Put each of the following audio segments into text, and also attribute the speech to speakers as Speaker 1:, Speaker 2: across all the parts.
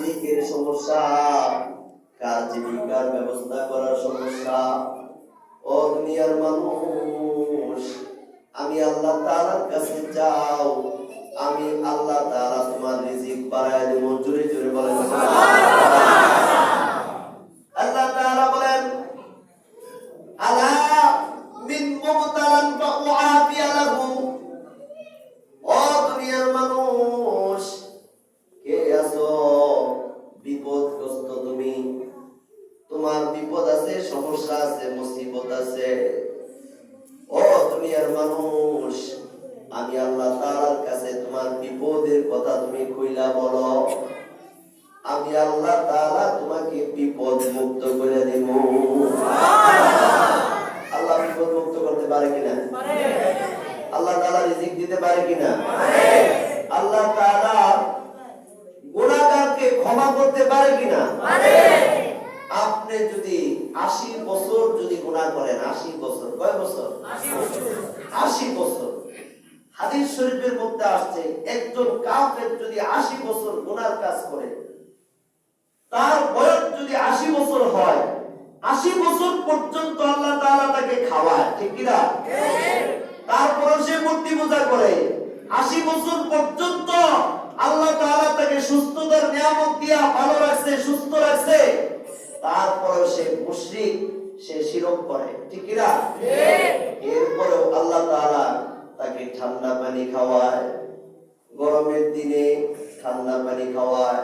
Speaker 1: রিজিকের সমস্যা, কার জীবিকার ব্যবস্থা করার সমস্যা। ও দুনিয়ার মানুষ, আমি আল্লাহ তাআলার কাছে যাও, আমি আল্লাহ তাআলা তোমার রিজিক বাড়ায় দেব। জোরে জোরে বলেন আল্লাহ তাআলা বলেন, আলা মিন মুবতালান ফাউআফিয়া লাহু। ও দুনিয়ার মানুষ, কে আছো বিপদগ্রস্ত? তুমি, তোমার বিপদ আছে, সমস্যা আছে, মুসিবত আছে। ও দুনিয়ার মানুষ, আমি আল্লাহ তাআলার কাছে তোমার বিপদের কথা তুমি কইলা বলো, আমি আল্লাহ তাআলা তোমাকে বিপদ মুক্ত করে দেব। আল্লাহ বিপদ মুক্ত করতে পারে কিনা? আল্লাহ তাআলা রিজিক দিতে পারে কিনা? আল্লাহ তাআলা গুনাহগারকে ক্ষমা করতে পারে কিনা? আপনি যদি 80 বছর যদি গুনাহ করেন, 80 বছর, কয় বছর? 80 বছর। হাদিস শরীফের মধ্যে আসছে, একজন কাফের যদি 80 বছর গুনার কাজ করে, তার বয়স যদি 80 বছর হয়, 80 বছর পর্যন্ত আল্লাহ তাআলা তাকে খাওয়ায়, ঠিক কি না? তারপরে সে মূর্তি পূজা করে, 80 বছর পর্যন্ত আল্লাহ তাআলা তাকে সুস্থতার নিয়ামত দিয়া ভালো রাখছে, সুস্থ রাখছে। তারপরে সে মুশরিক, সে শিরক করে, ঠিক কি না? এরপরেও আল্লাহ তাআলা তাকে ঠান্ডা পানি খাওয়ায়, গরমের দিনে ঠান্ডা পানি খাওয়ায়,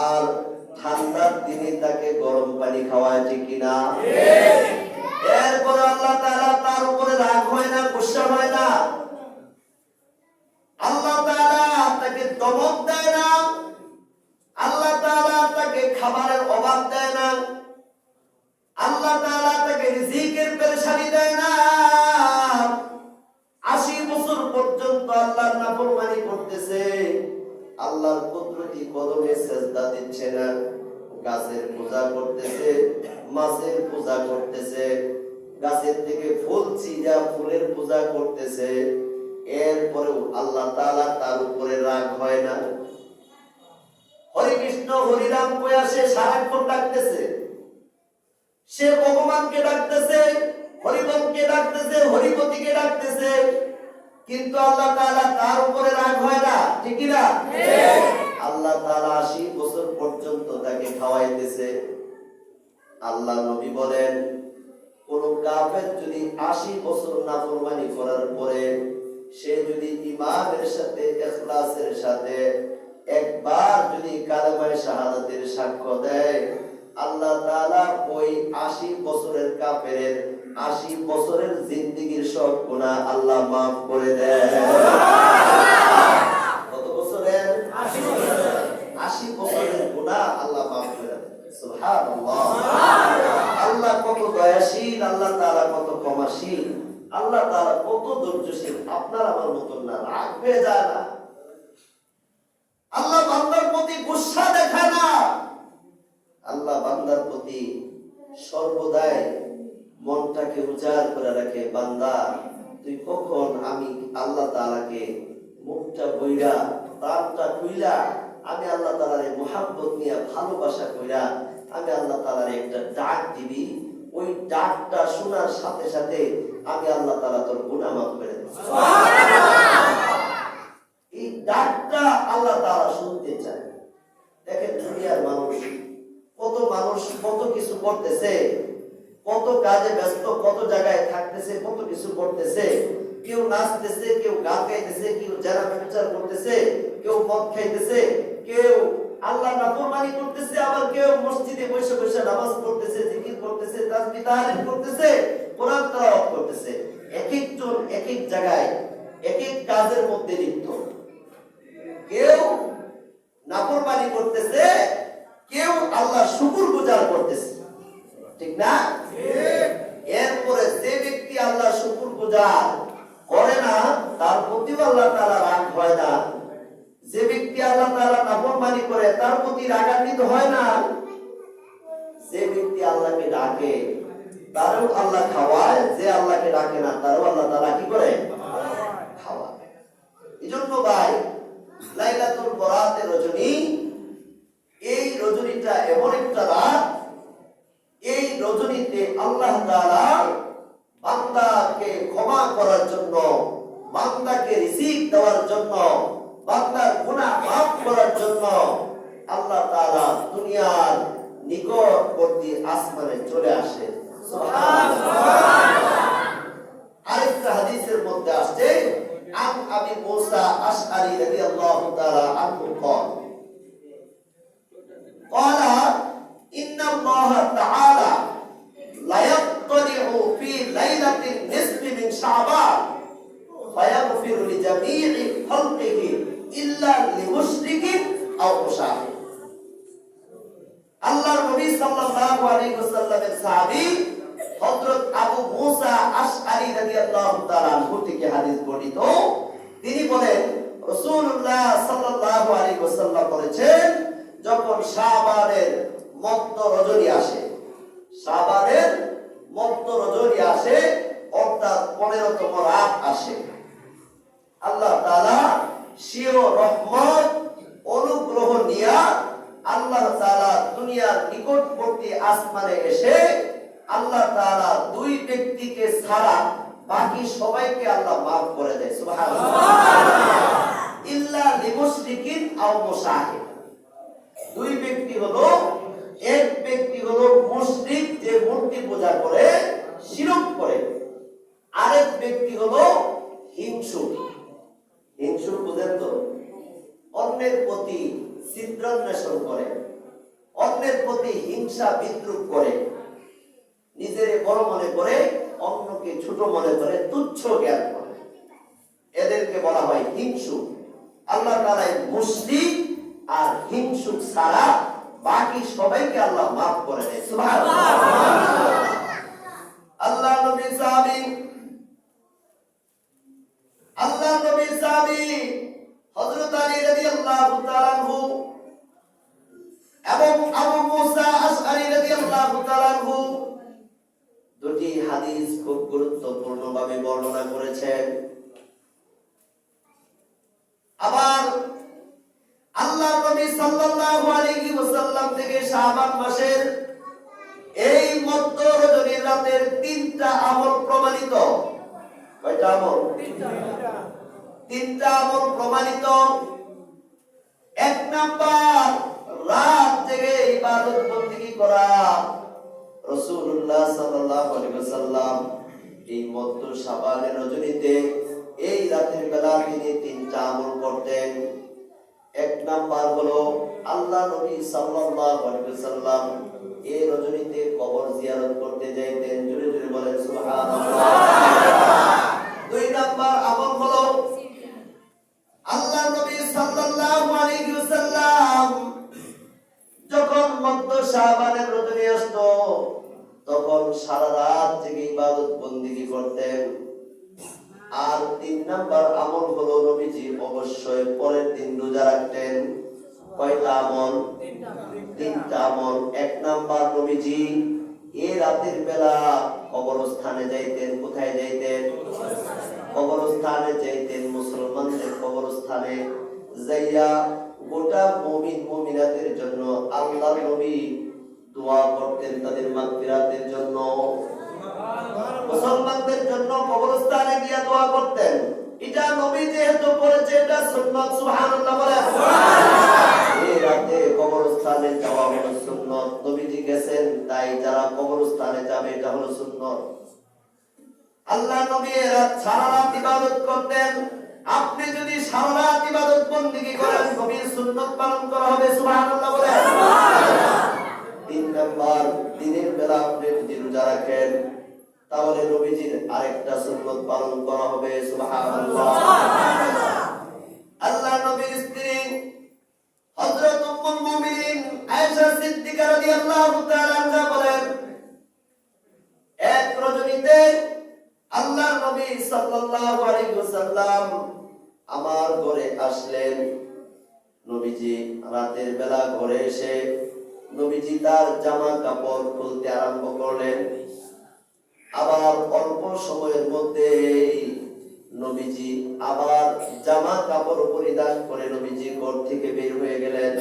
Speaker 1: আর ঠান্ডার দিনে তাকে গরম পানি খাওয়ায়, ঠিক কি না? এরপরে আল্লাহ তাআলা তার উপরে রাগ হয় না, গুসা হয় না। আল্লাহ তাআলা তাকে দমক দেয় না, আল্লাহ তাআলা তাকে খাবারের অভাব দেয় না, আল্লাহ তাআলা তাকে রিজিকের পেরেশানি দেয় না। 80 বছর পর্যন্ত আল্লাহর নাফরমানি করতেছে, আল্লাহর কুদরতি কদমে সেজদা দিচ্ছে না, গাছের পূজা করতেছে, মাছের পূজা করতেছে, গাছের থেকে ফুল ছিঁড়া ফুলের পূজা করতেছে। এরপরেও আল্লাহ তাআলা তার উপরে রাগ হয় না। হরে কৃষ্ণ হরি রাম কইয়া সে সারাক্ষণ ডাকতেছে, সে ভগবানকে ডাকতেছে, হরিবমকে ডাকতেছে, হরিপতিকে ডাকতেছে, কিন্তু আল্লাহ তাআলা তার উপরে রাগ হয় না, ঠিক কি না? আল্লাহ তাআলা 80 বছর পর্যন্ত তাকে খাওয়াইতেছে। আল্লাহ নবী বলেন, কোন কাফের যদি 80 বছর নাফরমানি করার পরে সে যদি ঈমানের সাথে, ইখলাসের সাথে একবার যদি কালেমায়ে শাহাদাতের সাক্ষ্য দেয়, আল্লাহ তাআলা ওই 80 বছরের কাফেরের 80 বছরের জিন্দেগীর সব গুনাহ আল্লাহ মাফ করে দেয়। কত বছরের? 80 বছরের গুনাহ আল্লাহ মাফ করে দেয়। সুবহানাল্লাহ। আল্লাহ কত দয়াশীল, আল্লাহ তাআলা কত ক্ষমাশীল, আল্লাহ তাআলা কত ধৈর্যশীল। আপনার আমার মতন না, রাগ হয়ে যায় না। আল্লাহ বান্দার প্রতি গুসা দেখায় না, আল্লাহ বান্দার প্রতি সর্বদাই মনটাকে উজাড় করে রাখে। বান্দা, তুই কখন আমি আল্লাহ তাআলাকে মুখটা বইরা, প্রাণটা খুইলা, আমি আল্লাহ তাআলার মুহাব্বত নিয়ে ভালোবাসা কইরা আমি আল্লাহ তাআলার একটা ডাক দিবি, ওই ডাকটা শোনার সাথে সাথে আমি আল্লাহ তাআলা তোর গুনাহ মাফ করে দেব। এই ডাকটা আল্লাহ তাআলা শুনতে চায়। দেখেন দুনিয়ার মানুষ, কত কিছু করতেছে, কত কাজে ব্যস্ত, কত জায়গায় থাকতেছে, কত কিছু করতেছে। কেউ নাচতেছে, কেউ গান গাইতেছে, কেউ যারা বিচার করতেছে, কেউ মদ খাইতেছে, কেউ আল্লাহ নাফরমানি করতেছে, আবার কেউ মসজিদে বসে বসে নামাজ পড়তেছে, জিকির করতেছে, তাসবিহ তাহলিল করতেছে, কোরআন তেলাওয়াত করতেছে। এক একজন এক এক জায়গায় এক এক কাজের মধ্যে লিপ্ত। কেউ নাফরমানি করতেছে, কেউ আল্লাহ শুকরগুজার করতেছে, ঠিক না? এরপরে যে ব্যক্তি আল্লাহ শুকরগুজার করে না, তার প্রতি আল্লাহ তাআলা রাগ হয় না। যে ব্যক্তি আল্লাহ তাআলা নাফরমানি করে, তার প্রতি রাগান্বিত হয় না। যে ব্যক্তি আল্লাহকে ডাকে, তারও আল্লাহ খাওয়ায়, যে আল্লাহকে ডাকে না, তারও আল্লাহ তাআলা কি করে? খাওয়ায়। এজন্য ভাই, লাইলাতুল বরাতের রজনী, রিজিক দেওয়ার জন্য, বান্দার গুনাহ মাফ করার জন্য আল্লাহ তাআলা দুনিয়ার নিকটবর্তী আসমানে চলে আসে। সুবহানাল্লাহ। আরেকটা হাদিসের মধ্যে আসছে, আন আবি মুসা আশআরী রাদিয়াল্লাহু তাআলা আনহু قال إن الله تعالى لا يطلع في ليلة النصف من شعبان فيغفر لجميع خلقه إلا لمشرك أو مشاهد। আল্লাহর নবী সাল্লাল্লাহু আলাইহি ওয়াসাল্লামের সাহাবী হযরত আবু মুসা আশআরী রাদিয়াল্লাহু তাআলা আনহু থেকে হাদিস বর্ণিত। তিনি বলেন, রাসূলুল্লাহ সাল্লাল্লাহু আলাইহি ওয়াসাল্লাম বলেছেন, যখন শাবানের মধ্য রজনী আসে, শাবানের মধ্য রজনী আসে অর্থাৎ 15তম রাত আসে, আল্লাহ তাআলা স্বীয় রহমত অনুগ্রহ নিয়া আল্লাহ তাআলা দুনিয়ার নিকটবর্তী আসমানে এসে আল্লাহ তাআলা দুই ব্যক্তিকে ছাড়া বাকি সবাইকে আল্লাহ মাফ করে দেয়। সুবহানাল্লাহ। ইল্লা লিমুশরিকিন আও মুশাহিদ। দুই ব্যক্তি হলো, এক ব্যক্তি হলো মুশরিক যে মূর্তি পূজা করে, শিরক করে, আরেক ব্যক্তি হলো হিংসুক। হিংসুক বুঝেন তো? অন্যের প্রতি ছিদ্রান্বেষণ করে, অন্যের প্রতি হিংসা বিদ্রুপ করে, নিজের বড় মনে করে, অন্যকে ছোট মনে করে, তুচ্ছ জ্ঞান করে, এদেরকে বলা হয় হিংসুক। আল্লাহ তাআলা মুশরিক আর হিংসুক ছাড়া বাকি সবাইকে আল্লাহ মাফ করে দেয়। সুবহানাল্লাহ। আল্লাহ নবী সাহাবী হযরত আলী রাদিয়াল্লাহু তাআলা আনহু এবং আবু মুসা আশআরী রাদিয়াল্লাহু তাআলা আনহু দুটি হাদিস খুব গুরুত্বপূর্ণভাবে বর্ণনা করেছেন। আবার আল্লাহ নবী সাল্লাল্লাহু আলাইহি ওয়াসাল্লাম থেকে শাবান মাসের এই মধ্য রজনীর রাতের 3টা আমল প্রমাণিত। কয়টা আমল? 3টা আমল প্রমাণিত। 1 নাম্বার, রাত জেগে ইবাদত বন্দেগী করা। রাসূলুল্লাহ সাল্লাল্লাহু আলাইহি ওয়াসাল্লাম এই মধ্য শাবানের রজনীতে এই রাতের বেলা তিনি 3টা আমল করতেন। 1 নাম্বার হলো আল্লাহ নবী সাল্লাল্লাহু আলাইহি ওয়াসাল্লাম এই রজনীতে কবর জিয়ারত করতে যাইতেন। জোরে জোরে বলেন সুবহানাল্লাহ। 2 নাম্বার আমল হলো আল্লাহ নবী সাল্লাল্লাহু আলাইহি ওয়াসাল্লাম যখন মধ্য শাবানের রজনী আসতো তখন সারা রাত জেগে ইবাদত বন্দেগী করতেন। আর 3 নাম্বার আমল হলো নবীজি অবশ্যই পরের দিন রোজা রাখতেন। কয়টা আমল? 3টা আমল। 1 নাম্বার, নবীজি এই রাতের বেলা কবরস্থানে যাইতেন। কোথায় যাইতেন? কবরস্থানে যাইতেন, মুসলমানদের কবরস্থানে যাইয়া গোটা মুমিন মুমিনাতের জন্য আল্লাহর নবী দোয়া করতেন, তাদের মাগফিরাতের জন্য। মুসলমানদের জন্য কবরস্থানে গিয়া দোয়া করতেন। এটা নবী যেহেতু করেছে এটা সুন্নাত। সুবহানাল্লাহ বলেন। এই রাতে কবরস্থানে যাওয়া হলো সুন্নাত। নবীজি গেছেন, তাই যারা কবরস্থানে যাবে এটা হলো সুন্নাত। আল্লাহ নবী রাত সারা রাত ইবাদত করতেন। আপনি যদি সারা রাত ইবাদত বন্দেগী করেন নবীর সুন্নাত পালন করা হবে। সুবহানাল্লাহ বলেন। 3 নাম্বার, দিনের বেলা আপনি যদি রোজা রাখেন তাহলে নবীজির আরেকটা সুন্নাত পালন করা হবে। সুবহানাল্লাহ। আল্লাহ নবীর স্ত্রী হযরত উম্মুল মুমিনিন আয়েশা সিদ্দিকা রাদিয়াল্লাহু তাআলা আনহা বলেন, এক রজনীতে আল্লাহ নবী সাল্লাল্লাহু আলাইহি ওয়াসাল্লাম আমার ঘরে আসলেন। নবীজি রাতের বেলা ঘরে এসে নবীজি তার জামা কাপড় খুলতে আরম্ভ করলেন। আবার অল্প সময়ের মধ্যে নবীজি আবার জামা কাপড় পরিধান করে নবীজি ঘর থেকে বের হয়ে গেলেন।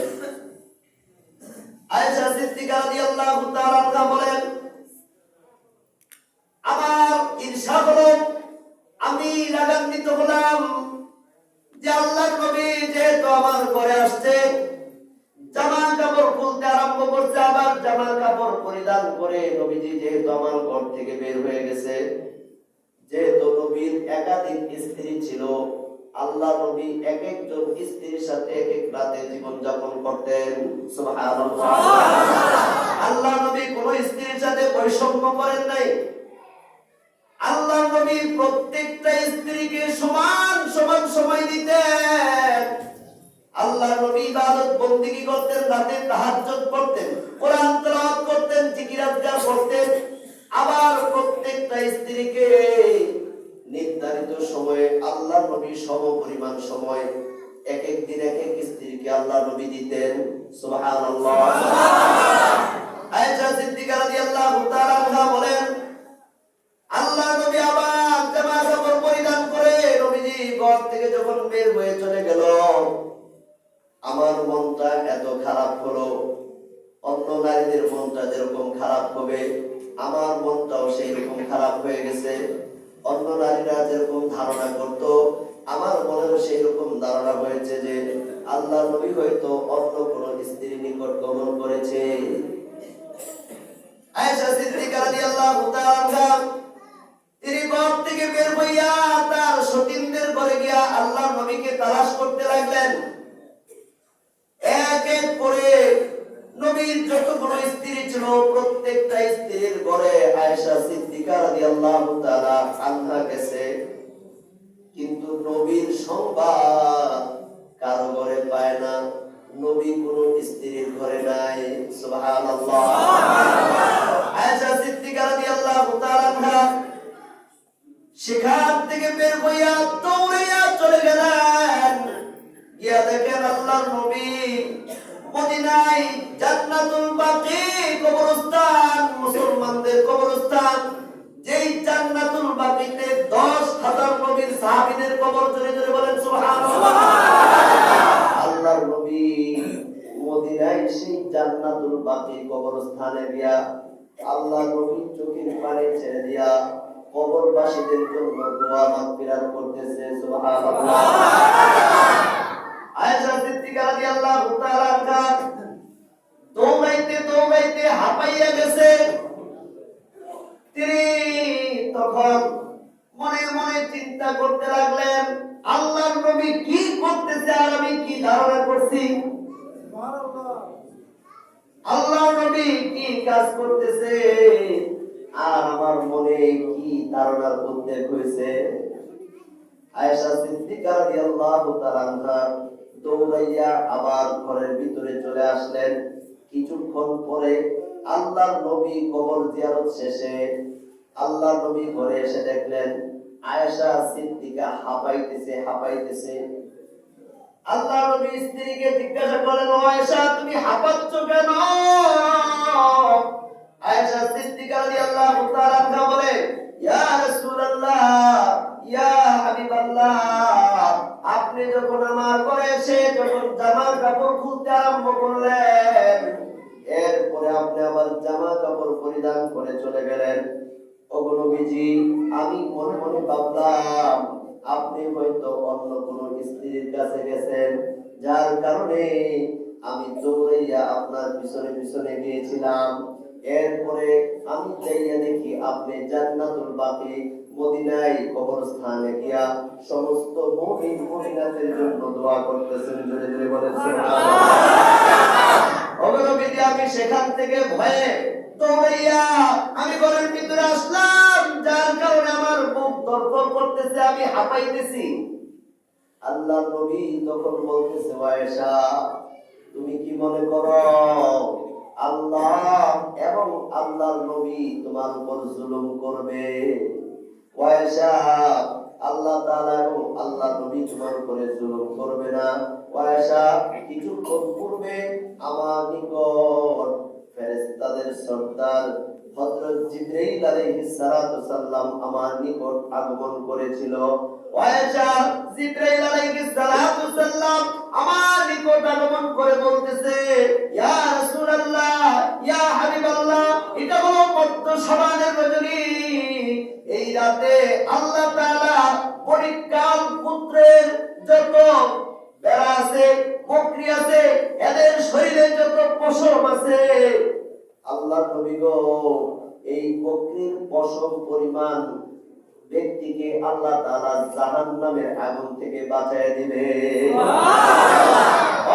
Speaker 1: আয়েশা সিদ্দিকা রাদিয়াল্লাহু তাআলা আনহা বলেন, আমার ঈর্ষা হলো, আমি রাগান্বিত হলাম। করছে, আবার জামা কাপড় পরিধান করে নবীজি যেহেতু আমার ঘর থেকে বের হয়ে গেছে, যেহেতু নবীর একাধিক স্ত্রী ছিল, আল্লাহ নবী এক একজন স্ত্রীর সাথে এক এক রাতে জীবন যাপন করতেন। সুবহানাল্লাহ। আল্লাহ নবী কোন স্ত্রীর সাথে বৈষম্য করেন নাই। আল্লাহ নবী প্রত্যেকটা স্ত্রীকে সমান সমান সময় দিতেন। আল্লাহ নবী ইবাদত বন্দেগী করতেন, রাতে তাহাজ্জুদ পড়তেন, কোরআন তেলাওয়াত করতেন, জিকির আজকার করতেন। আবার প্রত্যেকটা স্ত্রীকে নির্ধারিত সময়ে আল্লাহ নবী সমপরিমাণ সময় এক এক দিন এক এক স্ত্রীকে আল্লাহ নবী দিতেন। সুবহানাল্লাহ। আয়েশা সিদ্দিকা রাদিয়াল্লাহু তাআলা আনহা বলেন, আল্লাহ নবী আবার জামা কাপড় পরিধান করে নবীজি ঘর থেকে যখন বের হয়ে চলে গেল, আমার মনটা এত খারাপ হলো। অন্য নারীদের মনটা যেরকম খারাপ হবে, আমার মনটাও সেই রকম খারাপ হয়ে গেছে। অন্য নারীরা যেরকম ধারণা করত, আমার মনেও সেই রকম ধারণা হয়েছে যে আল্লাহ নবী হয়তো অন্য কোন স্ত্রীর নিকট গমন করেছে। আয়েশা সিদ্দিকা রাদিয়াল্লাহু তাআলা আনহা তিনি ঘর থেকে বের হইয়া তার সতীনদের ঘরে গিয়া আল্লাহ নবীকে তালাশ করতে লাগলেন। এক এক করে নবীর যতগুলো স্ত্রী ছিল প্রত্যেকটা স্ত্রীর ঘরে আয়েশা সিদ্দিকা রাদিয়াল্লাহু তাআলা আনহা গেছে, কিন্তু নবীর সংবাদ কারো ঘরে পায় না। নবী কোন স্ত্রীর ঘরে নাই। সুবহানাল্লাহ। আয়েশা সিদ্দিকা রাদিয়াল্লাহু তাআলা আনহা সেখান থেকে বের হইয়া দৌড়িয়া চলে গেলেন। গিয়া দেখেন আল্লাহর নবী মদিনায় জান্নাতুল বাকি কবরস্থান, মুসলমানদের কবরস্থান, যেই জান্নাতুল বাকিতে 10,000 নবীর সাহাবীদের কবর, জোরে জোরে বলেন সুবহানাল্লাহ। আল্লাহর নবী মদিনায় সেই জান্নাতুল বাকি কবরস্থানে গিয়া আল্লাহ নবী চোখের পানি ছেড়ে দিয়া কবরবাসীদের জন্য দোয়া মাগফিরাত করতেছে। সুবহানাল্লাহ। আয়েশা সিদ্দিকা রাদিয়াল্লাহু তাআলা আনহা দৌড়াইতে দৌড়াইতে হাঁপাইয়া গেছে। তিনি তখন মনে মনে চিন্তা করতে লাগলেন, আল্লাহর নবী কি করতেছে আর আমি কি ধারণা করছি, আল্লাহর নবী কি কাজ করতেছে আর আমার মনে কি ধারণার উদ্বেগ হয়েছে। আয়েশা সিদ্দিকা রাদিয়াল্লাহু তাআলা আনহা দৌড়াইয়া আবার ঘরের ভিতরে চলে আসলেন। কিছুক্ষণ পরে আল্লাহর নবী কবর জিয়ারত শেষে আল্লাহর নবী ঘরে এসে দেখলেন আয়েশা সিদ্দিকা হাঁপাইতেছে। আল্লাহর নবী স্ত্রীকে জিজ্ঞাসা করলেন, ও আয়েশা তুমি হাঁপাচ্ছ কেন? আয়েশা সিদ্দিকা রাদিয়াল্লাহু তাআলা আনহা বলে, ইয়া রাসূলুল্লাহ, ইয়া হাবিবাল্লাহ, আপনি যখন আমার ঘরে এসে যখন জামা কাপড় খুলতে আরম্ভ করলেন, এরপরে আপনি আবার জামা কাপড় পরিধান করে চলে গেলেন। ওগো নবীজি, আমি মনে মনে ভাবলাম আপনি হয়তো অন্য কোন স্ত্রীর কাছে গেছেন, যার কারণে আমি দৌড়াইয়া আপনার পিছনে পিছনে গিয়েছিলাম। এরপরে আমি যাইয়া দেখি আপনি জান্নাতুল বাকি মদিনায় কবরস্থানে গিয়া সমস্ত মুমিন মুমিনাতের জন্য দোয়া করতেছেন। জোরে জোরে বলেন সুবহানাল্লাহ। ওগো নবীজি, আমি সেখান থেকে ভয়ে দৌড়াইয়া আমি ঘরের ভিতরে আসলাম, যার কারণে আমার বুক ধড়ফড় করতেছে, আমি হাঁপাইতেছি। আল্লাহ নবী তখন বলতেছে, আয়েশা তুমি কি মনে করো আল্লাহ এবং আল্লাহর নবী তোমার উপর জুলুম করবে? আয়েশা, আল্লাহ তাআলা এবং আল্লাহর নবী তোমার উপরে জুলুম করবে না। আয়েশা, কিছুক্ষণ পূর্বে আমার নিকট ফেরেশতাদের সর্দার হযরত জিবরাইল আলাইহিস সালাতু সাল্লাম আমার নিকট আগমন করেছিল। আয়েশা, জিবরাইল আলাইহিস সালাতু সাল্লাম আমার নিকট আগমন করে বলতেছে, ইয়া রাসূলুল্লাহ, ইয়া হাবিবাল্লাহ, এটা হলো মধ্য সমানের রজনী। এই রাতে আল্লাহ তাআলা পরিকাল পুত্রের যত বেড়া আছে, বকরি আছে, এদের শরীরে যত পশম আছে, আল্লাহর নবী গো, এই বকরির পশম পরিমাণ ব্যক্তিকে আল্লাহ তাআলা জাহান্নামের আগুন থেকে বাঁচিয়ে দিবে।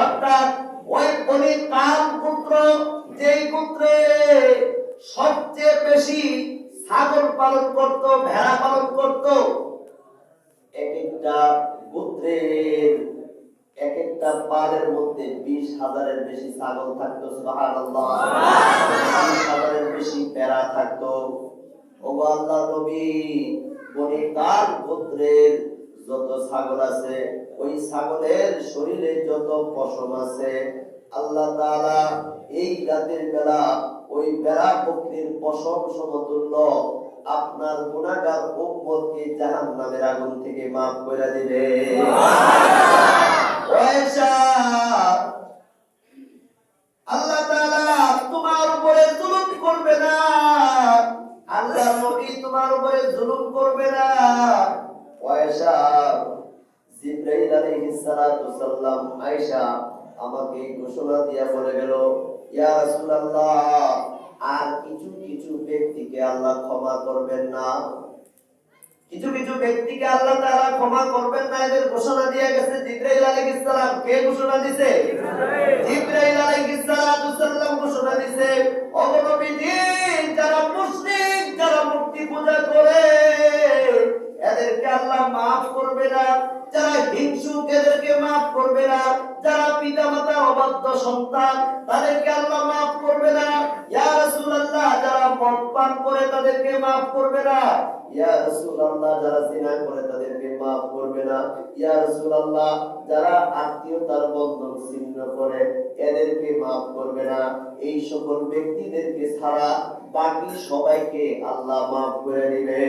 Speaker 1: অর্থাৎ ওই বনি কাম পুত্র, যেই পুত্রে সবচেয়ে বেশি ছাগল পালন করত, ভেড়া পালন করত, এক একটা পুত্রের এক একটা পালের মধ্যে 20,000-এর বেশি ছাগল থাকতো। সুবহানাল্লাহ। 20,000-এর বেশি ভেড়া থাকতো। ওগো আল্লাহর নবী, বনি কাম পুত্রের যত ছাগল আছে, ওই ছাগলের শরীরে যত পশম আছে, আল্লাহ তাআলা এই রাতের বেলা ওই ভেড়া বকরির পশম সমতুল্য আপনার গুনাহগার উম্মতকে জাহান্নামের আগুন থেকে maaf করে দিবে। ওয়াইসা, আল্লাহ তাআলা তোমার উপরে জুলুম করবে না, আল্লাহ নবী তোমার উপরে জুলুম করবে না। ওয়াইসা, জিবরাইল আলাইহিস সালাতু সাল্লাম আয়েশা আমাকে ঘোষণা দিয়া বলে গেল, ইয়া রাসূলুল্লাহ, আর কিছু কিছু ব্যক্তিকে আল্লাহ ক্ষমা করবেন না, কিছু কিছু ব্যক্তিকে আল্লাহ তাআলা ক্ষমা করবেন না, এদের ঘোষণা দিয়ে গেছে জিবরাইল আলাইহিস সালাম। কে ঘোষণা দিয়েছে? জিবরাইল আলাইহিস সালাম ঘোষণা দিয়েছে, ও নবীজি, যারা মুশরিক, যারা মূর্তি পূজা করে, এদেরকে আল্লাহ maaf করবে না, যারা হিংসুক এদেরকে maaf করবে না, যারা পিতামাতার অবাধ্য সন্তান তাদেরকে আল্লাহ maaf করবে না। ইয়া রাসূলুল্লাহ, যারা মদ পান করে তাদেরকে maaf করবে না। ইয়া রাসূলুল্লাহ, যারা জিনা করে তাদেরকে maaf করবে না। ইয়া রাসূলুল্লাহ, যারা আত্মীয়তার বন্ধন ছিন্ন করে এদেরকে maaf করবে না। এই সকল ব্যক্তিদেরকে ছাড়া বাকি সবাইকে আল্লাহ maaf করে দিবে।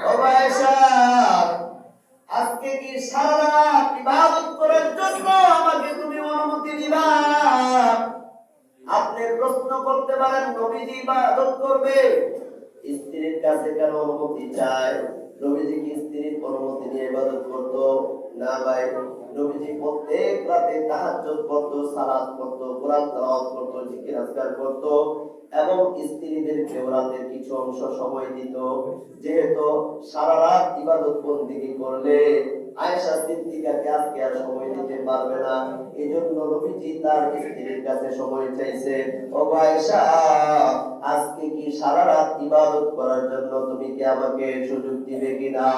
Speaker 1: ও ভাইসা, আজকে কি সারা রাত ইবাদত করার জন্য আমাকে তুমি অনুমতি দিবা? আপনি প্রশ্ন করতে পারেন, নবীজি ইবাদত করবে, স্ত্রীর কাছে কেন অনুমতি চায়? নবীজি কি স্ত্রীর অনুমতি নিয়ে ইবাদত করতো? না ভাই, নবীজি প্রত্যেক রাতে তাহাজ্জুদ করতো, সালাত করতো, কোরআন তেলাওয়াত করতো, জিকির আজকার করতো এবং স্ত্রীদেরকে রাতের কিছু অংশ সময় দিত। যেহেতু সারা রাত ইবাদত বন্দেগী করলে আয়েশা সিদ্দিকাকে আজকে আর সময় দিতে পারবে না, এজন্য নবীজি তার স্ত্রীর কাছে সময় চাইছে। ও আয়েশা, আজকে কি সারা রাত ইবাদত করার জন্য তুমি কি আমাকে সুযোগ দিবে কিনা?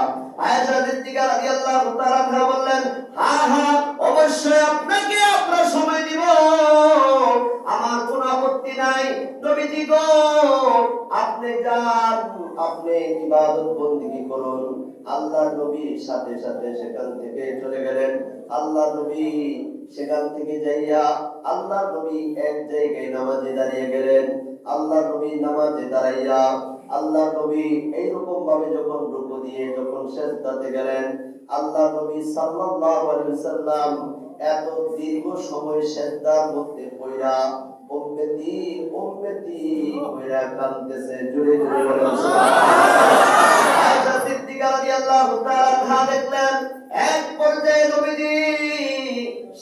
Speaker 1: আয়েশা সিদ্দিকা রাদিয়াল্লাহু তাআলা বললেন, হ্যাঁ হ্যাঁ, অবশ্যই আপনাকে আমরা সময় দিব, আমার কোনো আপত্তি নাই। নবীজি গো, আপনি যান, আপনি ইবাদত বন্দেগী করুন। আল্লাহর নবী সাথে সাথে সেখান থেকে চলে গেলেন। আল্লাহর নবী সেখান থেকে যাইয়া আল্লাহর নবী এক জায়গায় নামাজে দাঁড়িয়ে গেলেন। আল্লাহর নবী নামাজে দাঁড়াইয়া আল্লাহর নবী এইরকম ভাবে যখন রুকু দিয়ে যখন সিজদাতে গেলেন, আল্লাহর নবী সাল্লাল্লাহু আলাইহি ওয়াসাল্লাম এত দীর্ঘ সময় সিজদার মধ্যে পড়া উম্মতি উম্মতি কইরা কাঁদতেছে। জোরে জোরে বলেন সুবহানাল্লাহ। আয়েশা সিদ্দিকা রাদিয়াল্লাহু তাআলা দেখলেন এক পর্যায়ে নবীজি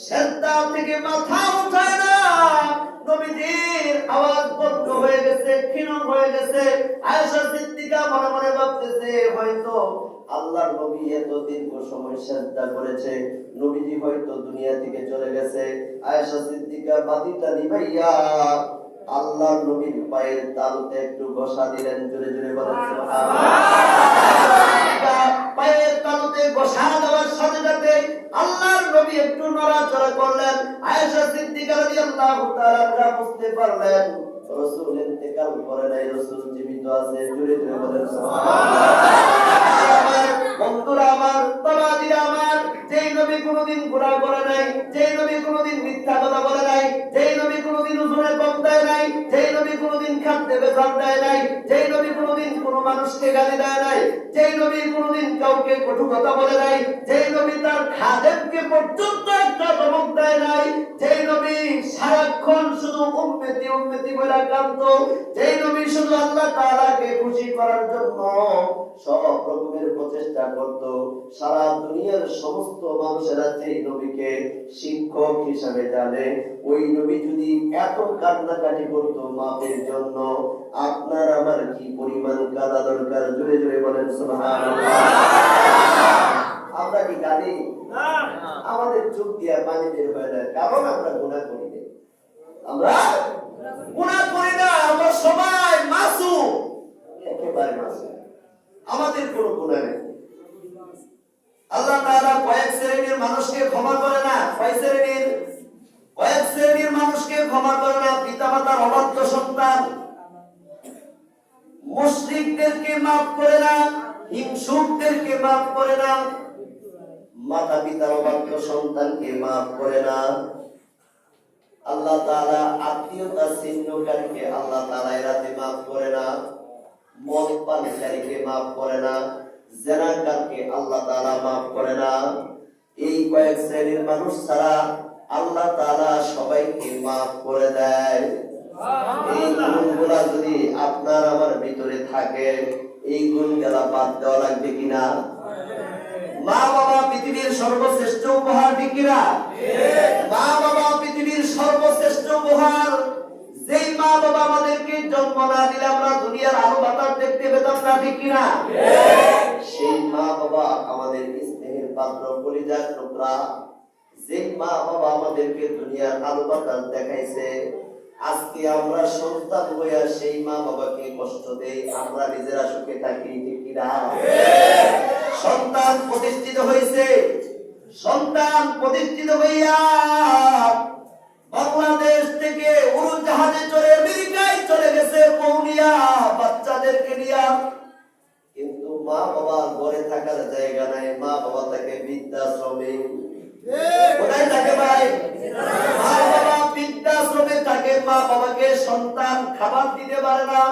Speaker 1: সিজদা থেকে মাথা উঠায় না, নবীজির আওয়াজ বন্ধ হয়ে গেছে, ক্ষীণ হয়ে গেছে। আয়েশা সিদ্দিকা মনে মনে ভাবতেছে, হয়তো আল্লাহর নবী এত দীর্ঘ সময় সিজদা করেছে, নবীজি হয়তো দুনিয়া থেকে চলে গেছে। আয়েশা সিদ্দিকা বাতিটা নিভাইয়া আল্লাহর নবীর পায়ের তালুতে একটু ঘষা দিলেন। জোরে জোরে বলেন সুবহানাল্লাহ। পায়ের তালুতে ঘষা দেওয়ার সাথে সাথে আল্লাহর নবী একটু নড়াচড়া করলেন। আয়েশা সিদ্দিকা রাদিয়াল্লাহু তাআলা বুঝতে পারলেন রাসূল ইন্তেকাল করে নাই, রাসূল জীবিত আছে। জোরে জোরে বলেন সুবহানাল্লাহ। বন্ধুরা আমার, বাবাজিরা আমার, যেই নবী কোনোদিন গুনাহ করে নাই, যেই নবী কোনোদিন মিথ্যা কথা বলে নাই, যেই নবী কোনোদিন উজুরে কম দেয় নাই, যেই নবী কোনোদিন খাদ্যে বেজাল দেয় নাই, যেই নবী কোনোদিন কোনো মানুষকে গালি দেয় নাই, যেই নবী কোনোদিন কাউকে কটু কথা বলে নাই, যেই নবী তার খাদেমকে পর্যন্ত একটা ধমক দেয় নাই, যেই নবী সারাক্ষণ শুধু শুধু উম্মতি উম্মতি বলে কান্ত, যেই নবী শুধু আল্লাহ তাআলাকে খুশি করার জন্য সব রকমের প্রচেষ্টা করত, সারা দুনিয়ার সমস্ত মানুষেরা যেই নবীকে শিক্ষক হিসাবে জানে, ওই নবী যদি এত কান্নাকাটি করতো মাপের জন্য, আপনার আমার কি পরিমাণ কাঁদা দরকার? জোরে জোরে বলেন সুবহানাল্লাহ। আমরা কি কাঁদি? আমাদের চোখ দিয়ে পানি বের হয়ে যায়, কারণ আমরা গুনাহ করি না। আমরা গুনাহ করি না, আমরা সবাই মাসুম, একেবারে মাসুম, আমাদের কোনো গুনাহ নেই। আল্লাহ তাআলা কয়েক শ্রেণীর মানুষকে ক্ষমা করে না। কয়েক শ্রেণীর মানুষকে ক্ষমা করে না। পিতামাতার অবাধ্য সন্তান, মুশরিকদেরকে মাফ করে না, হিংসুকদেরকে মাফ করে না, মাতা পিতার অবাধ্য সন্তানকে মাফ করে না। আল্লাহ তাআলা আত্মীয়তা ছিন্নকারীকে আল্লাহ তাআলা এরাতে মাফ করে না, মদ পানকারীকে মাফ করে না, জিনাকারকে আল্লাহ তাআলা মাফ করে না। এই কয়েক শ্রেণীর মানুষ ছাড়া আল্লাহ তাআলা সবাইকে মাফ করে দেয়। এই গুণগুলা যদি আপনার আমার ভিতরে থাকে, এই গুণগুলা বাদ দেওয়া লাগবে কিনা? মা বাবা পৃথিবীর সর্বশ্রেষ্ঠ উপহার, ঠিক কিনা? মা বাবা পৃথিবীর সর্বশ্রেষ্ঠ উপহার। যেই মা বাবা আমাদেরকে জন্ম না দিলে আমরা দুনিয়ার আলো বাতাস দেখতে পেতাম না, ঠিক কিনা? সেই মা বাবা আমাদের স্নেহের পাত্র, কলিজার টুকরা। যেই মা বাবা আমাদেরকে দুনিয়ার আলো বাতাস দেখাইছে, আজকে আমরা সন্তান হইয়া সেই মা বাবাকে কষ্ট দেই, আমরা নিজেরা সুখে থাকি, ঠিক কিনা? সন্তান প্রতিষ্ঠিত হইছে, সন্তান প্রতিষ্ঠিত হইয়া বাংলাদেশ থেকে উড়োজাহাজে চড়ে আমেরিকায় চলে গেছে পৌনিয়া বাচ্চাদেরকে নিয়া, কিন্তু মা বাবা ঘরে থাকার জায়গা নাই। মা বাবা তাকে বৃদ্ধাশ্রমে, কোথায় থাকে ভাই? মা বাবা বৃদ্ধাশ্রমে থাকে। মা বাবাকে সন্তান খাবার দিতে পারে না,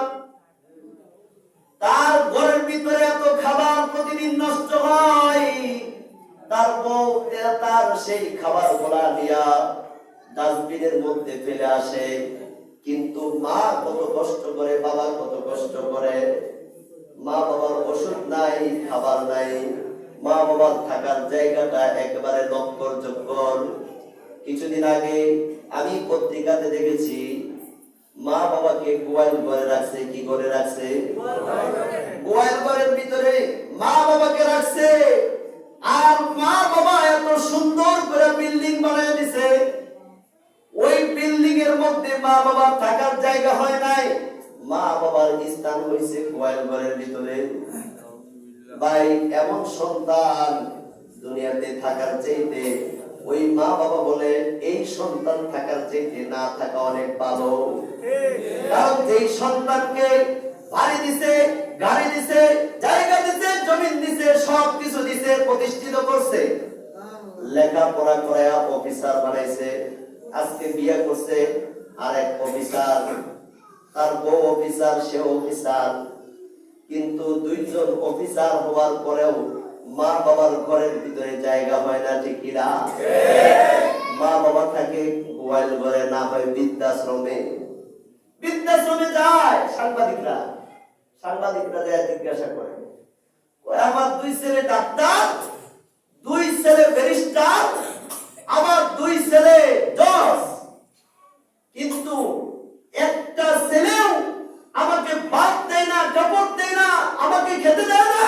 Speaker 1: তার ঘরের ভিতরে এত খাবার প্রতিদিন নষ্ট হয়, তারপর তার সেই খাবার গুলা দিয়া ডাস্টবিনের মধ্যে ফেলে আসে। কিন্তু মা কত কষ্ট করে, বাবা কত কষ্ট করে। মা বাবার ওষুধ নাই, খাবার নাই, মা বাবার থাকার জায়গাটা একেবারে নক্কর-জক্কর। কিছুদিন আগে আমি পত্রিকাতে দেখেছি, মা বাবাকে গোয়াল ঘরে রাখছে। কি করে রাখছে? গোয়াল ঘরের ভিতরে মা বাবাকে রাখছে। আর মা বাবা এত সুন্দর করে বিল্ডিং বানিয়ে দিছে, ওই বিল্ডিং এর মধ্যে মা বাবার থাকার জায়গা হয় নাই, মা বাবার স্থান হয়েছে গোয়াল ঘরের ভিতরে। ভাই, এমন সন্তান দুনিয়াতে থাকার চাইতে ওই মা বাবা বলে এই সন্তান থাকার চাইতে না থাকা অনেক ভালো। কারণ যেই সন্তানকে বাড়ি দিছে, গাড়ি দিছে, জায়গা দিছে, জমিন দিছে, সব কিছু দিছে, প্রতিষ্ঠিত করছে, লেখাপড়া করায়া অফিসার বানাইছে, আজকে বিয়ে করছে আরেক অফিসার, তার বউ অফিসার, সে অফিসার। কিন্তু দুইজন অফিসার হওয়ার পরেও মা বাবার ঘরের ভিতরে জায়গা হয় না, ঠিক কিনা? মা বাবা থাকে গোয়াল ঘরে, না হয় বৃদ্ধাশ্রমে। বৃদ্ধাশ্রমে যায় সাংবাদিকরা, সাংবাদিকরা যায় জিজ্ঞাসা করে, আমার দুই ছেলে ডাক্তার, দুই ছেলে ব্যারিস্টার, আমার দুই ছেলে জজ, কিন্তু একটা ছেলেও আমাকে ভাত দেয় না, কাপড় দেয় না, আমাকে খেতে দেয় না।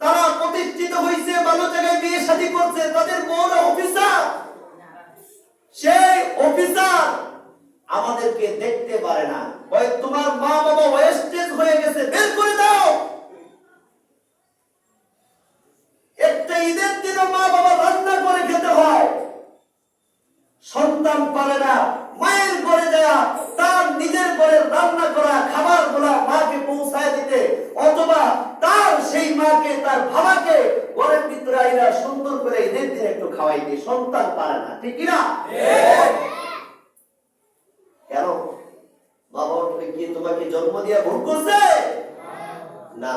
Speaker 1: তারা প্রতিষ্ঠিত হয়েছে, ভালো জায়গায় বিয়ে শাদী করছে, তাদের বড় অফিসার, সেই অফিসার আমাদেরকে দেখতে পারে না। ওই তোমার মা বাবা ওয়েস্টেজ হয়ে গেছে, বের করে দাও। একটা ঈদের দিনও মা বাবা রান্না করে খেতে হয়, সন্তান পারে না, মায়ের ঘরে যায় তার নিজের ঘরে রান্না করা খাবার গুলা মাকে পৌঁছায় দিতে, অথবা তার সেই মাকে, তার বাবাকে ঘরের ভিতরে আইনা সুন্দর করে ঈদের দিন একটু খাওয়াইতে সন্তান পারে না, ঠিক কিনা? কেন? মা বাবা কি তোমাকে জন্ম দিয়ে ভুল করছে? না,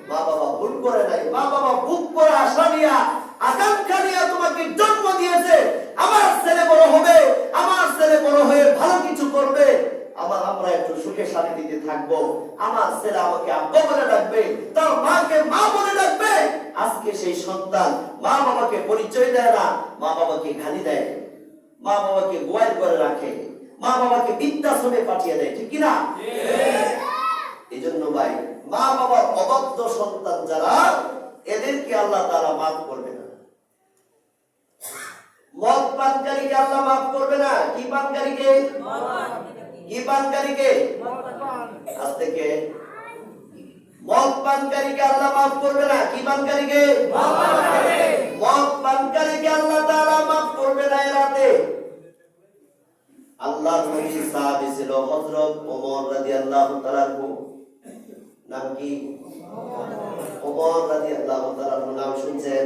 Speaker 1: মা বাবা ভুল করে নাই। মা বাবা ভুল করে আশা নিয়া, আকাঙ্ক্ষা নিয়ে তোমাকে জন্ম দিয়েছে। আমার ছেলে বড় হবে, আমার ছেলে সুখে শান্তিতে থাকবো, আমার ছেলে আমাকে আব্বা বলে ডাকবে, তার মাকে মা বলে ডাকবে। আজকে সেই সন্তান মা বাবাকে পরিচয় দেয় না, মা বাবাকে গালি দেয়, মা বাবাকে গোয়াল করে রাখে, মা বাবাকে বৃদ্ধাশ্রমে পাঠিয়ে দেয়, ঠিক কিনা? এই জন্য ভাই, মা বাবার অবাধ্য সন্তান যারা, এদেরকে আল্লাহ তাআলা মাফ করবে না। মদ পানকারীকে আল্লাহ মাফ করবে না। কি পানকারীকে? কি পানকারীকে? আজ থেকে মদ পানকারীকে আল্লাহ মাফ করবে না। কি পানকারীকে? মদ পানকারীকে আল্লাহ তাআলা মাফ করবে না। এরাতে আল্লাহর নবী সাহাবী ছিল হযরত ওমর রাদিয়াল্লাহু তাআলা আনহু। নাম কি? ওমর রাদিয়াল্লাহু তাআলা আনহু। নাম শুনছেন?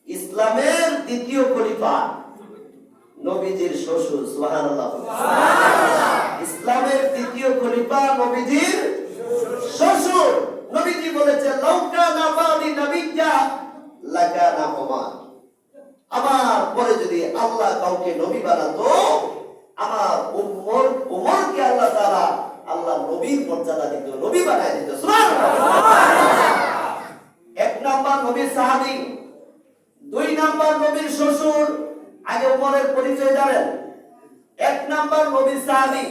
Speaker 1: ইসলামের দ্বিতীয় খলিফা, নবীজির শ্বশুর। সুবহানাল্লাহ। ইসলামের দ্বিতীয় খলিফা নবীজির শ্বশুর। নবীজি বলেছেন, লাউকানা বাদি নবিয়্যা লাকানা ওমর। আমার পরে যদি আল্লাহ কাউকে নবী বানাতো, আমার ওমরকে আল্লাহ তাআলা আল্লাহ নবীর মর্যাদা দিত, নবী বানায় দিত। সুবহানাল্লাহ। এক নাম্বার নবীর সাহাবী, দুই নাম্বার নবীর শ্বশুর। আগে ওমরের পরিচয় জানেন? এক নাম্বার নবীর সাহাবী।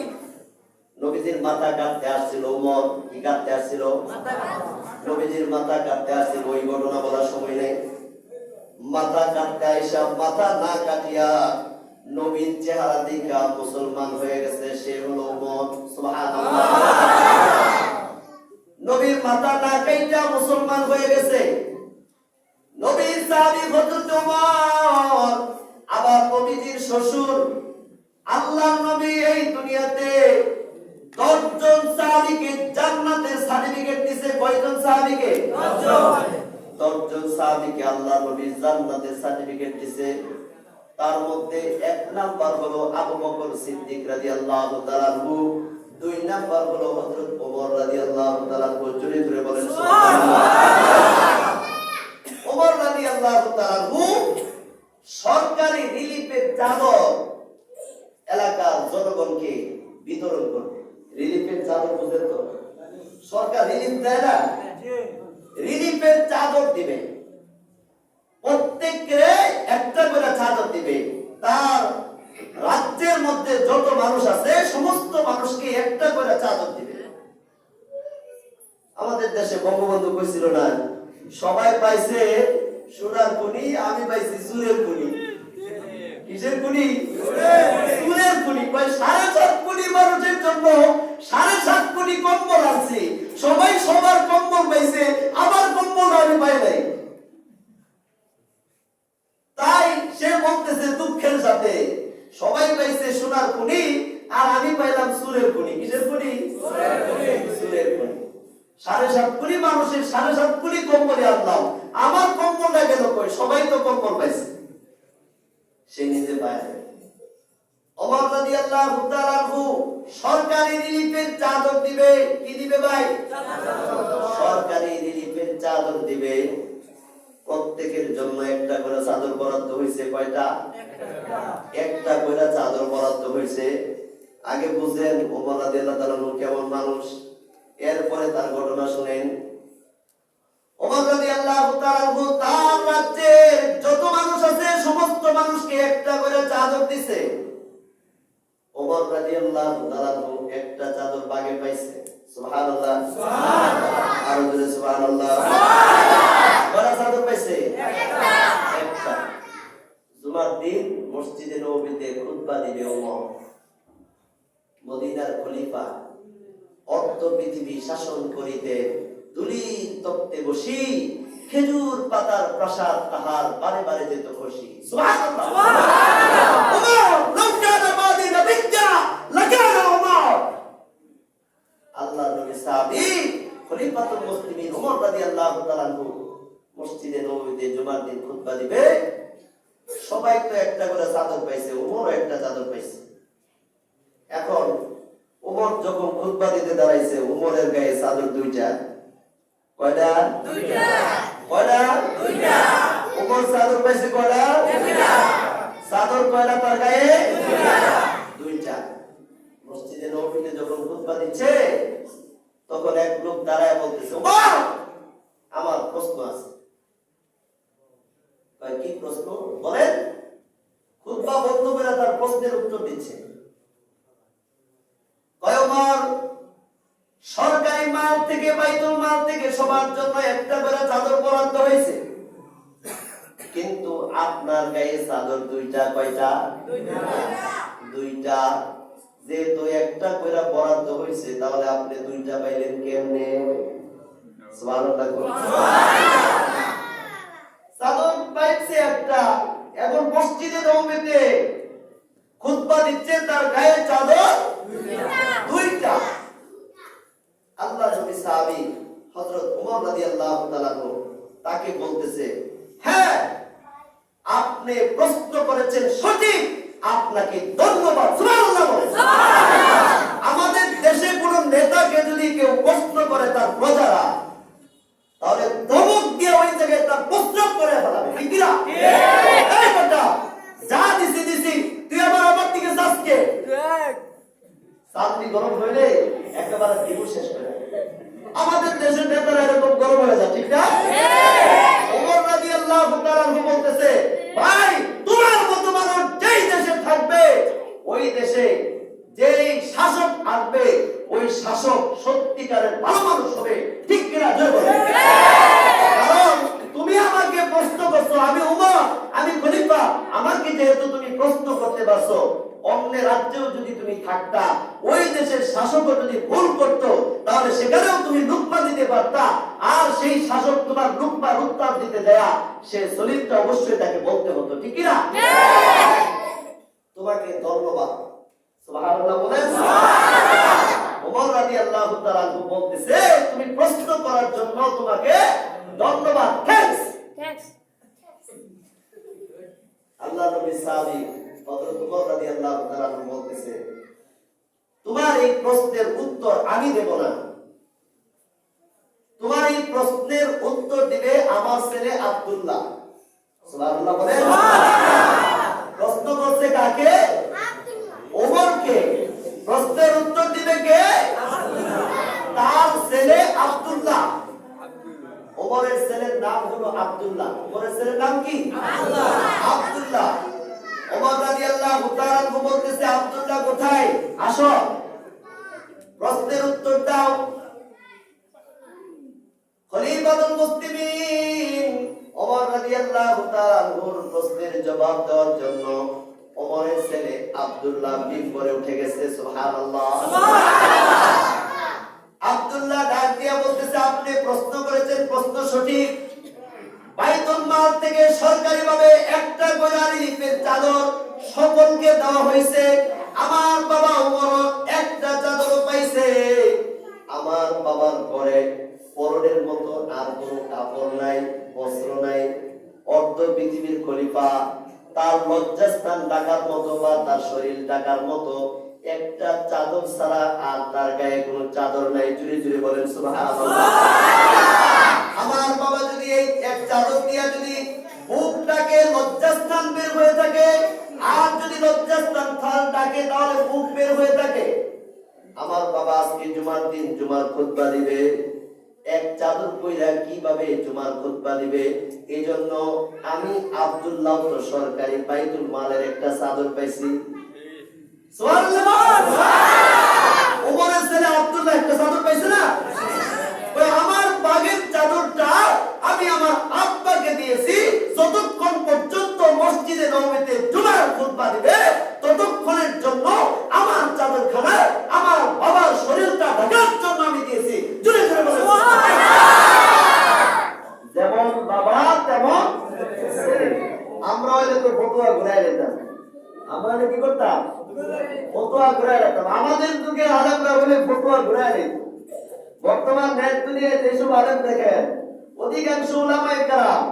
Speaker 1: নবীজির মাথা কাটতে আসছিল ওমর। কি কাটতে আসছিল? নবীজির মাথা কাটতে আসছিল। ওই ঘটনা বলার সময় নেই। মাথা কাটতে আইসা মাথা না কাটিয়া নবীর চেহারা দেখা মুসলমান হয়ে গেছে, সে হলো ওমর। সুবহানাল্লাহ। নবীর মাথা না কাইটা মুসলমান হয়ে গেছে নবীর সাহাবী হযরত ওমর। আবার নবীজির শ্বশুর। আল্লাহর নবী এই দুনিয়াতে 10 জন সাহাবীকে জান্নাতের সার্টিফিকেট দিয়েছে। কয়জন সাহাবীকে? 10 জন সাহাবীকে আল্লাহর নবী জান্নাতের সার্টিফিকেট দিয়েছে। তার মধ্যে এক নাম্বার হলো আবু বকর সিদ্দিক রাদিয়াল্লাহু তাআলা আনহু, দুই নাম্বার হলো হযরত ওমর রাদিয়াল্লাহু তাআলা আনহু। জোরে জোরে বলেন সুবহানাল্লাহ। ওমর রাদিয়াল্লাহু তাআলা আনহু সরকারি রিলিফের চাদর এলাকার জনগণকে বিতরণ করবে। রিলিফের চাদর বুঝেন তো? সরকার রিলিফ দেয় না, রিলিফের চাদর দিবে। প্রত্যেককে একটা করে চাদর দিবে। তার রাজ্যের মধ্যে যত মানুষ আছে সমস্ত মানুষকে একটা করে চাদর দিবে। আমাদের দেশে বঙ্গবন্ধু কইছিল না, সবাই পাইছে সোনার খনি, আমি পাইছি চুরের খনি। কিসের খনি? চুরের খনি। 7.5 কোটি মানুষের জন্য 7.5 কোটি কম্বল আছে। সবাই সবার কম্বল পাইছে, আমার কম্বল আমি পাই নাই। তাই সে বলতেছে দুঃখের সাথে, সবাই পাইছে সোনার খনি আর আমি পাইলাম চুরের খনি। কিসের খনি? চুরের খনি। 7.5 কোটি মানুষের 7.5 কোটি কম্বলে আনলাম, আমার কম্বলটা গেল কই? সবাই তো কম্বল পাইছে, সে নিজে পায়। ওমর রাদিয়াল্লাহু তাআলা আনহু সরকারি রিলিফের চাদর দিবে। কি দিবে ভাই? সরকারি রিলিফের চাদর দিবে। প্রত্যেকের জন্য একটা করে চাদর বরাদ্দ হয়েছে। কয়টা? একটা করে চাদর বরাদ্দ হয়েছে। আগে বুঝেন ওমর রাদিয়াল্লাহু তাআলা কেমন মানুষ, এরপরে তার ঘটনা শুনেন। ওমর রাদিয়াল্লাহু তাআলা তার রাজ্যের যত মানুষ আছে সমস্ত মানুষকে একটা করে চাদর দিছে। ওমর রাদিয়াল্লাহু তাআলা একটা চাদর বাগে পাইছে। সুবহানাল্লাহ। সুবহানাল্লাহ। আর জোরে সুবহানাল্লাহ। কয়টা চাদর পাইছে? একটা। জুমার দিন মসজিদে নববীতে খুতবা দিবে ওমর, মদিনার খলিফা। অর্ধ পৃথিবী শাসন করিতে দুলি তক্তে বসি, খেজুর পাতার প্রাসাদ তাহার বারে বারে যেত খুশি। সুবহানাল্লাহ। সুবহানাল্লাহ। ওমর লাউকানা বাদি নবিয়্যা লাকানা ওমর। আল্লাহর নবী সাহাবী খলিফাতুল মুসলিমিন ওমর রাদিয়াল্লাহু তাআলা আনহু মসজিদে নববীতে জুমার দিন খুতবা দিবে। সবাই তো একটা করে চাদর পাইছে, ওমরও একটা চাদর পাইছে। এখন ওমর যখন খুতবা দিতে দাঁড়াইছে, ওমরের গায়ে চাদর দুইটা। কয়টা? দুইটা। কয়টা? দুইটা। ওমর চাদর পাইছে কয়টা? দুইটা। চাদর কয়টা তার গায়ে? দুইটা। মসজিদে নববীতে যখন খুতবা দিচ্ছে তখন এক লোক দাঁড়ায় বলতেছে, ওমর আমার প্রশ্ন আছে। কি প্রশ্ন বলেন? খুতবা বন্ধ করে তার প্রশ্নের উত্তর দিচ্ছে। ওমর, সরকারি মাল থেকে, বাইতুল মাল থেকে সবার জন্য একটা করে চাদর বরাদ্দ হয়েছে, কিন্তু আপনার গায়ে চাদর দুইটা। কয়টা? দুইটা। যেহেতু একটা করে বরাদ্দ হয়েছে, তাহলে আপনি দুইটা পাইলেন কেমনে? সুবহানাল্লাহ। চাদর পাইছে একটা, এখন মসজিদে নববীতে খুতবা দিচ্ছে, তার গায়ে চাদর দুইটা। আল্লাহর নবী সাহাবী হযরত ওমর রাদিয়াল্লাহু তাআলা তাকে বলতেছে, হ্যাঁ আপনি প্রশ্ন করেছেন সঠিক, আপনাকে ধন্যবাদ। সুবহানাল্লাহ বলেন। আমাদের দেশে কোন নেতাকে যদি কেউ প্রশ্ন করে তার প্রজারা, তাহলে ধমক দিয়ে ওই জায়গায় তার প্রস্রাব করে ফেলাবে। ঠিক না? এই বেটা, যা দিছি তুই আমার দিকে যাসকে। চাকরি গরম হইলে একেবারে দিব শেষ করে। আমাদের দেশের নেতারা এরকম গরম হয়ে যায়। ঠিক না? ওমর রাদিয়াল্লাহু তাআলা বলতেছে, ভাই তোমার মতো মানুষ যেই দেশে থাকবে, ওই দেশে যেই শাসক আসবে, ওই শাসক সত্যিকারের ভালো মানুষ হবে। ঠিক কিনা? জয় বলে। কারণ তুমি আমাকে প্রশ্ন করছো, আমি ওমর, আমি খলিফা, আমাকে যেহেতু তুমি প্রশ্ন করতে পারছো, অন্য রাজ্যেও যদি তুমি থাকতা, ওই দেশের শাসকও যদি ভুল করত, তাহলে সেখানেও তুমি লুকমা দিতে পারতা, আর সেই শাসক তোমার লুকমার উত্তর দিতে দেয়া, সে সলিলটা অবশ্যই তাকে বলতে হতো। ঠিক কি না? তোমাকে ধন্যবাদ। সুবহানাল্লাহ বলেন। ওমর রাদিয়াল্লাহু তাআলা বলতেছে, তুমি প্রশ্ন করার জন্য তোমাকে ধন্যবাদ। থ্যাঙ্কস। আল্লাহর নবী সাহাবী হযরত ওমর রাদিয়াল্লাহু তাআলা বলতেছে, তোমার এই প্রশ্নের উত্তর আমি দেব না, তোমার এই প্রশ্নের উত্তর দিবে আমার ছেলে আব্দুল্লাহ। সুবহানাল্লাহ বলেন। প্রশ্ন করছে কাকে? ওমরকে। প্রশ্নের উত্তর দিবে কে? তার ছেলে আব্দুল্লাহ। ওমরের ছেলের নাম হলো আব্দুল্লাহ। ওমরের ছেলের নাম কি? আব্দুল্লাহ। ওমর রাদিয়াল্লাহু তাআলা বলতেছে, আব্দুল্লাহ কোথায়? আসো, প্রশ্নের উত্তর দাও। খলিফাতুল মুসলিমিন ওমর রাদিয়াল্লাহু তাআলা প্রশ্নের জবাব দেওয়ার জন্য ওমরের ছেলে আব্দুল্লাহ মিম্বরে উঠে গেছে। সুবহানাল্লাহ। আব্দুল্লাহ ডাক দিয়া বলতেছে, আপনি প্রশ্ন করেছেন, প্রশ্ন সঠিক। বাইতুল মাল থেকে সরকারিভাবে একটা করে রিলিফের চাদর সকলকে দেওয়া হয়েছে। আমার বাবা ওমর একটা চাদর পাইছে। আমার বাবার ঘরে পরনের মতো আর কোনো কাপড় নাই, বস্ত্র নাই। অর্ধ পৃথিবীর খলিফা, তার লজ্জাস্থান ঢাকার মতো বা তার শরীর ঢাকার মতো একটা চাদর ছাড়া আর তার গায়ে কোনো চাদর নাই। জুড়ে জুড়ে বলেন সুবহানাল্লাহ। আমার বাবা যদি এই এক চাদর দিয়া যদি বুকটাকে লজ্জাস্থান বের হয়ে থাকে, আর যদি লজ্জাস্থান থাল ডাকে, তাহলে বুক বের হয়ে থাকে। আমার বাবা আজকে জুমার দিন জুমার খুতবা দিবে, এক চাদর কইরা কিভাবে জুমার খুতবা দিবে? এইজন্য আমি আব্দুল্লাহ তো সরকারি বাইতুল মালের একটা চাদর পাইছি। সুবহানাল্লাহ। ওমরের ছেলে আব্দুল্লাহ একটা চাদর পাইছে না? ওই আমার বাগের চাদরটা আমি আমার আব্বাকে দিয়েছি। যতক্ষণ পর্যন্ত মসজিদে নববীতে জুমার খুতবা দিবে, ততক্ষণের জন্য আমার চাদরখানা আমার বাবার শরীরটা ঢাকার জন্য আমি দিয়েছি। জুড়ে জুড়ে বলেন যেমন বাবা তেমন ছেলে। আমরা হইলে তো ফটোয়া ঘুরাই নিতাম। আমরা কি করতাম? ফটোয়া ঘুরাই নিতাম। আমাদের যুগে আলেমরা হইলে ফটোয়া ঘুরাই নিত। বর্তমান নেট দুনিয়ায় যেসব আলেম দেখেন, অধিকাংশ উলামায়ে কেরাম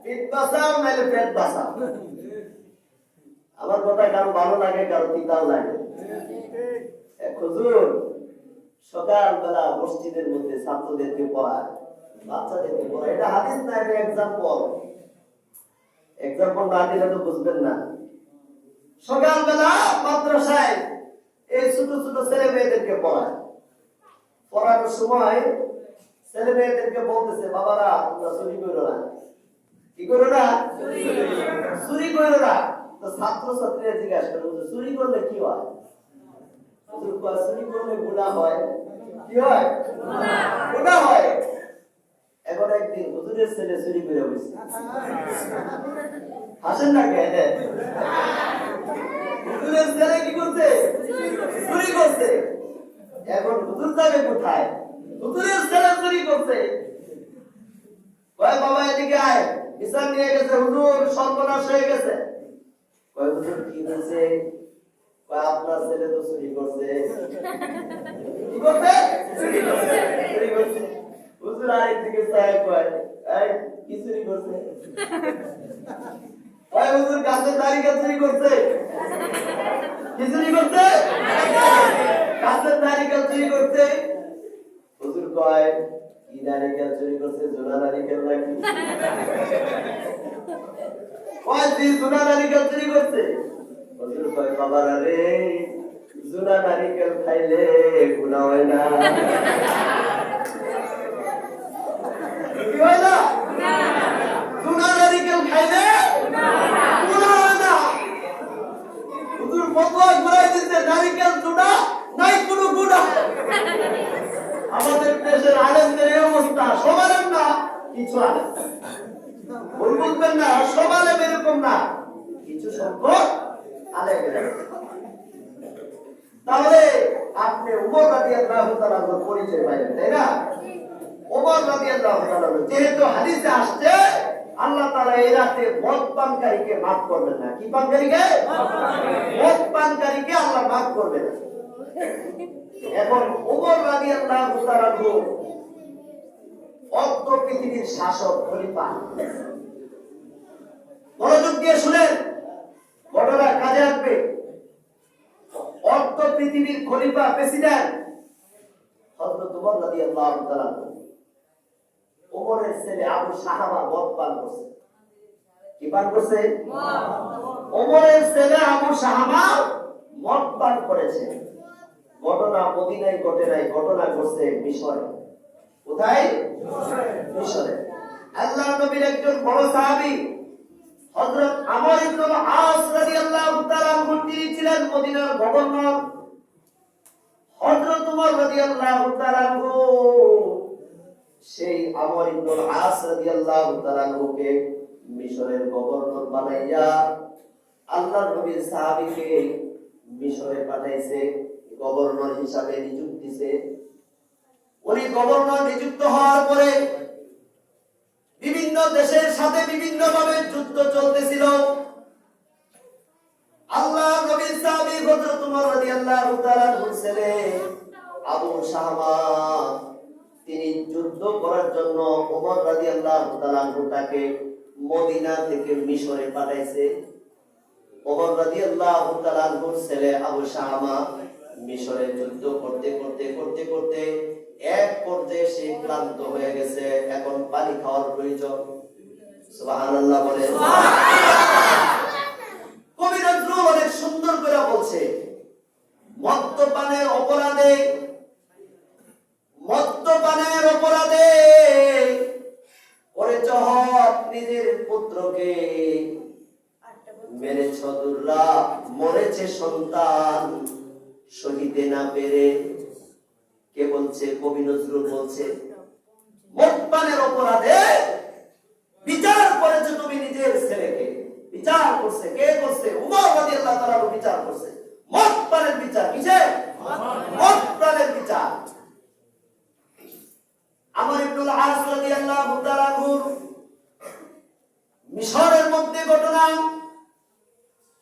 Speaker 1: পেট বাঁচাও নাইলে পেট বাঁচাও। আমার কথা কারো ভালো লাগে, কারো তিতাও লাগে। হুজুর সকালবেলা মসজিদের মধ্যে ছাত্রদেরকে পড়ায়, বাচ্চাদেরকে পড়ায়। এটা হাদিস না, এটা এক্সাম্পল। এক্সাম্পল না দিলে তো বুঝবেন না। সকালবেলা মাদ্রাসায় পড়ায়। পড়ানোর সময় ছেলে মেয়েদেরকে বলতেছে, বাবারা তোমরা চুরি করো না। কি করো না? চুরি করো না। তো ছাত্র ছাত্রীরা জিজ্ঞাসা করে, চুরি করলে কি হয়? চুরি করলে গুনাহ হয়। কি হয়? গুনাহ হয়। এখন একদিন হুজুরের ছেলে চুরি করে বসে। হাসেন না কেন? হুজুরের ছেলে কি করছে? চুরি করছে। এখন হুজুর যাবে কোথায়? হুজুরের ছেলে চুরি করছে। কয় বাবা এদিকে আয়, বিচার নিয়ে গেছে হুজুর, সর্বনাশ হয়ে গেছে। কয় হুজুর কি হয়েছে? কয় আপনার ছেলে তো চুরি করছে। কি করছে? চুরি করছে। চুরি করছে। হুজুর আরেকদিকে চায়, কয় এই কি চুরি করছে? কয় হুজুর গাছের নারিকেল চুরি করছে। কি চুরি করছে? গাছের নারিকেল চুরি করছে। হুজুর কয় কি নারিকেল চুরি করছে? জোড়া নারিকেল নাকি? কয় জি জোড়া নারিকেল চুরি করছে। হুজুর কয় বাবারা রে, জোড়া নারিকেল খাইলে গুনাহ হয় না। কি হয় না? জোড়া নারিকেল খাইলে গুনাহ হয় না। হুজুর ফতোয়া ঘুরাই দিতে, নারিকেল জোড়া নাই কোনো গুনাহ। আমাদের দেশের আলেমদের এই অবস্থা, সব আলেম না, কিছু আলেম। ভুল বুঝবেন না, সব আলেম এরকম না, কিছু সংখ্যক আলেম এরকম। তাহলে আপনি ওমর রাদিয়াল্লাহু তাআলার পরিচয় পাইলেন, তাই না? ওমর রাদিয়াল্লাহু তাআলা, যেহেতু হাদিসে আসছে আল্লাহ তাআলা এই রাতে মদ পানকারীকে মাফ করবেন না। কি পানকারীকে? মদ পানকারীকে আল্লাহ মাফ করবেন না। এখন ওমর রাদিয়াল্লাহু তাআলা অর্ধ পৃথিবীর শাসক, খলিফা। মনোযোগ দিয়ে শুনেন, ঘটনা কাজে আসবে। অর্ধ পৃথিবীর খলিফা, প্রেসিডেন্ট হযরত ওমর রাদিয়াল্লাহু তাআলা। ওমরের ছেলে আবু সাহাবা মদ পান করছে। কি পান করছে? ওমরের ছেলে আবু সাহাবা মদ পান করেছে। ঘটনা মদিনায় ঘটে নাই, ঘটনা ঘটছে মিশরে। কোথায়? মিশরে। আল্লাহর নবীর একজন বড় সাহাবী হযরত আমর ইবনে আস রাদিয়াল্লাহু তাআলা আনহু, তিনি ছিলেন মদিনার গভর্নর। হযরত ওমর রাদিয়াল্লাহু তাআলা আনহু সেই আমর ইবনে আস রাদিয়াল্লাহু তাআলা আনহুকে মিশরের গভর্নর বানাইয়া আল্লাহর নবীর সাহাবীকে মিশরে পাঠাইছে, গভর্নর হিসাবে নিযুক্ত দিয়েছে। উনি গভর্নর নিযুক্ত হওয়ার পরে বিভিন্ন দেশের সাথে বিভিন্ন ভাবে যুদ্ধ চলতেছিল। আল্লাহর নবীর সাহাবী হযরত ওমর রাদিয়াল্লাহু তাআলা ছেলে আবু সাহাবা, তিনি যুদ্ধ করার জন্য ওমর রাদিয়াল্লাহু তাআলা তাকে মদিনা থেকে মিশরে পাঠাইছে। ওমর রাদিয়াল্লাহু তাআলা ছেলে আবু সাহাবা মিশরে যুদ্ধ করতে করতে করতে করতে এক পর্যায়ে সে ক্লান্ত হয়ে গেছে। এখন পানি খাওয়ার প্রয়োজন। সুবহানাল্লাহ বলেন। কবি নজরুল অনেক সুন্দর করে বলছে, মদ্যপানের অপরাধে, মদ্যপানের অপরাধে করেছ হক নিজের পুত্রকে, মেরেছ দুর্রা, মরেছে সন্তান সহিতে না পেরে। কে বলছে? কবি নজরুল বলছে, মদ্যপানের অপরাধে বিচার করেছে তুমি নিজের ছেলেকে। বিচার করছে কে? করছে ওমর রাদিয়াল্লাহু তাআলা বিচার করছে। মদ্যপানের বিচার কিসের? মদ্যপানের বিচার। আমর ইবনে আস রাদিয়াল্লাহু তাআলা মিশরের মধ্যে ঘটনা,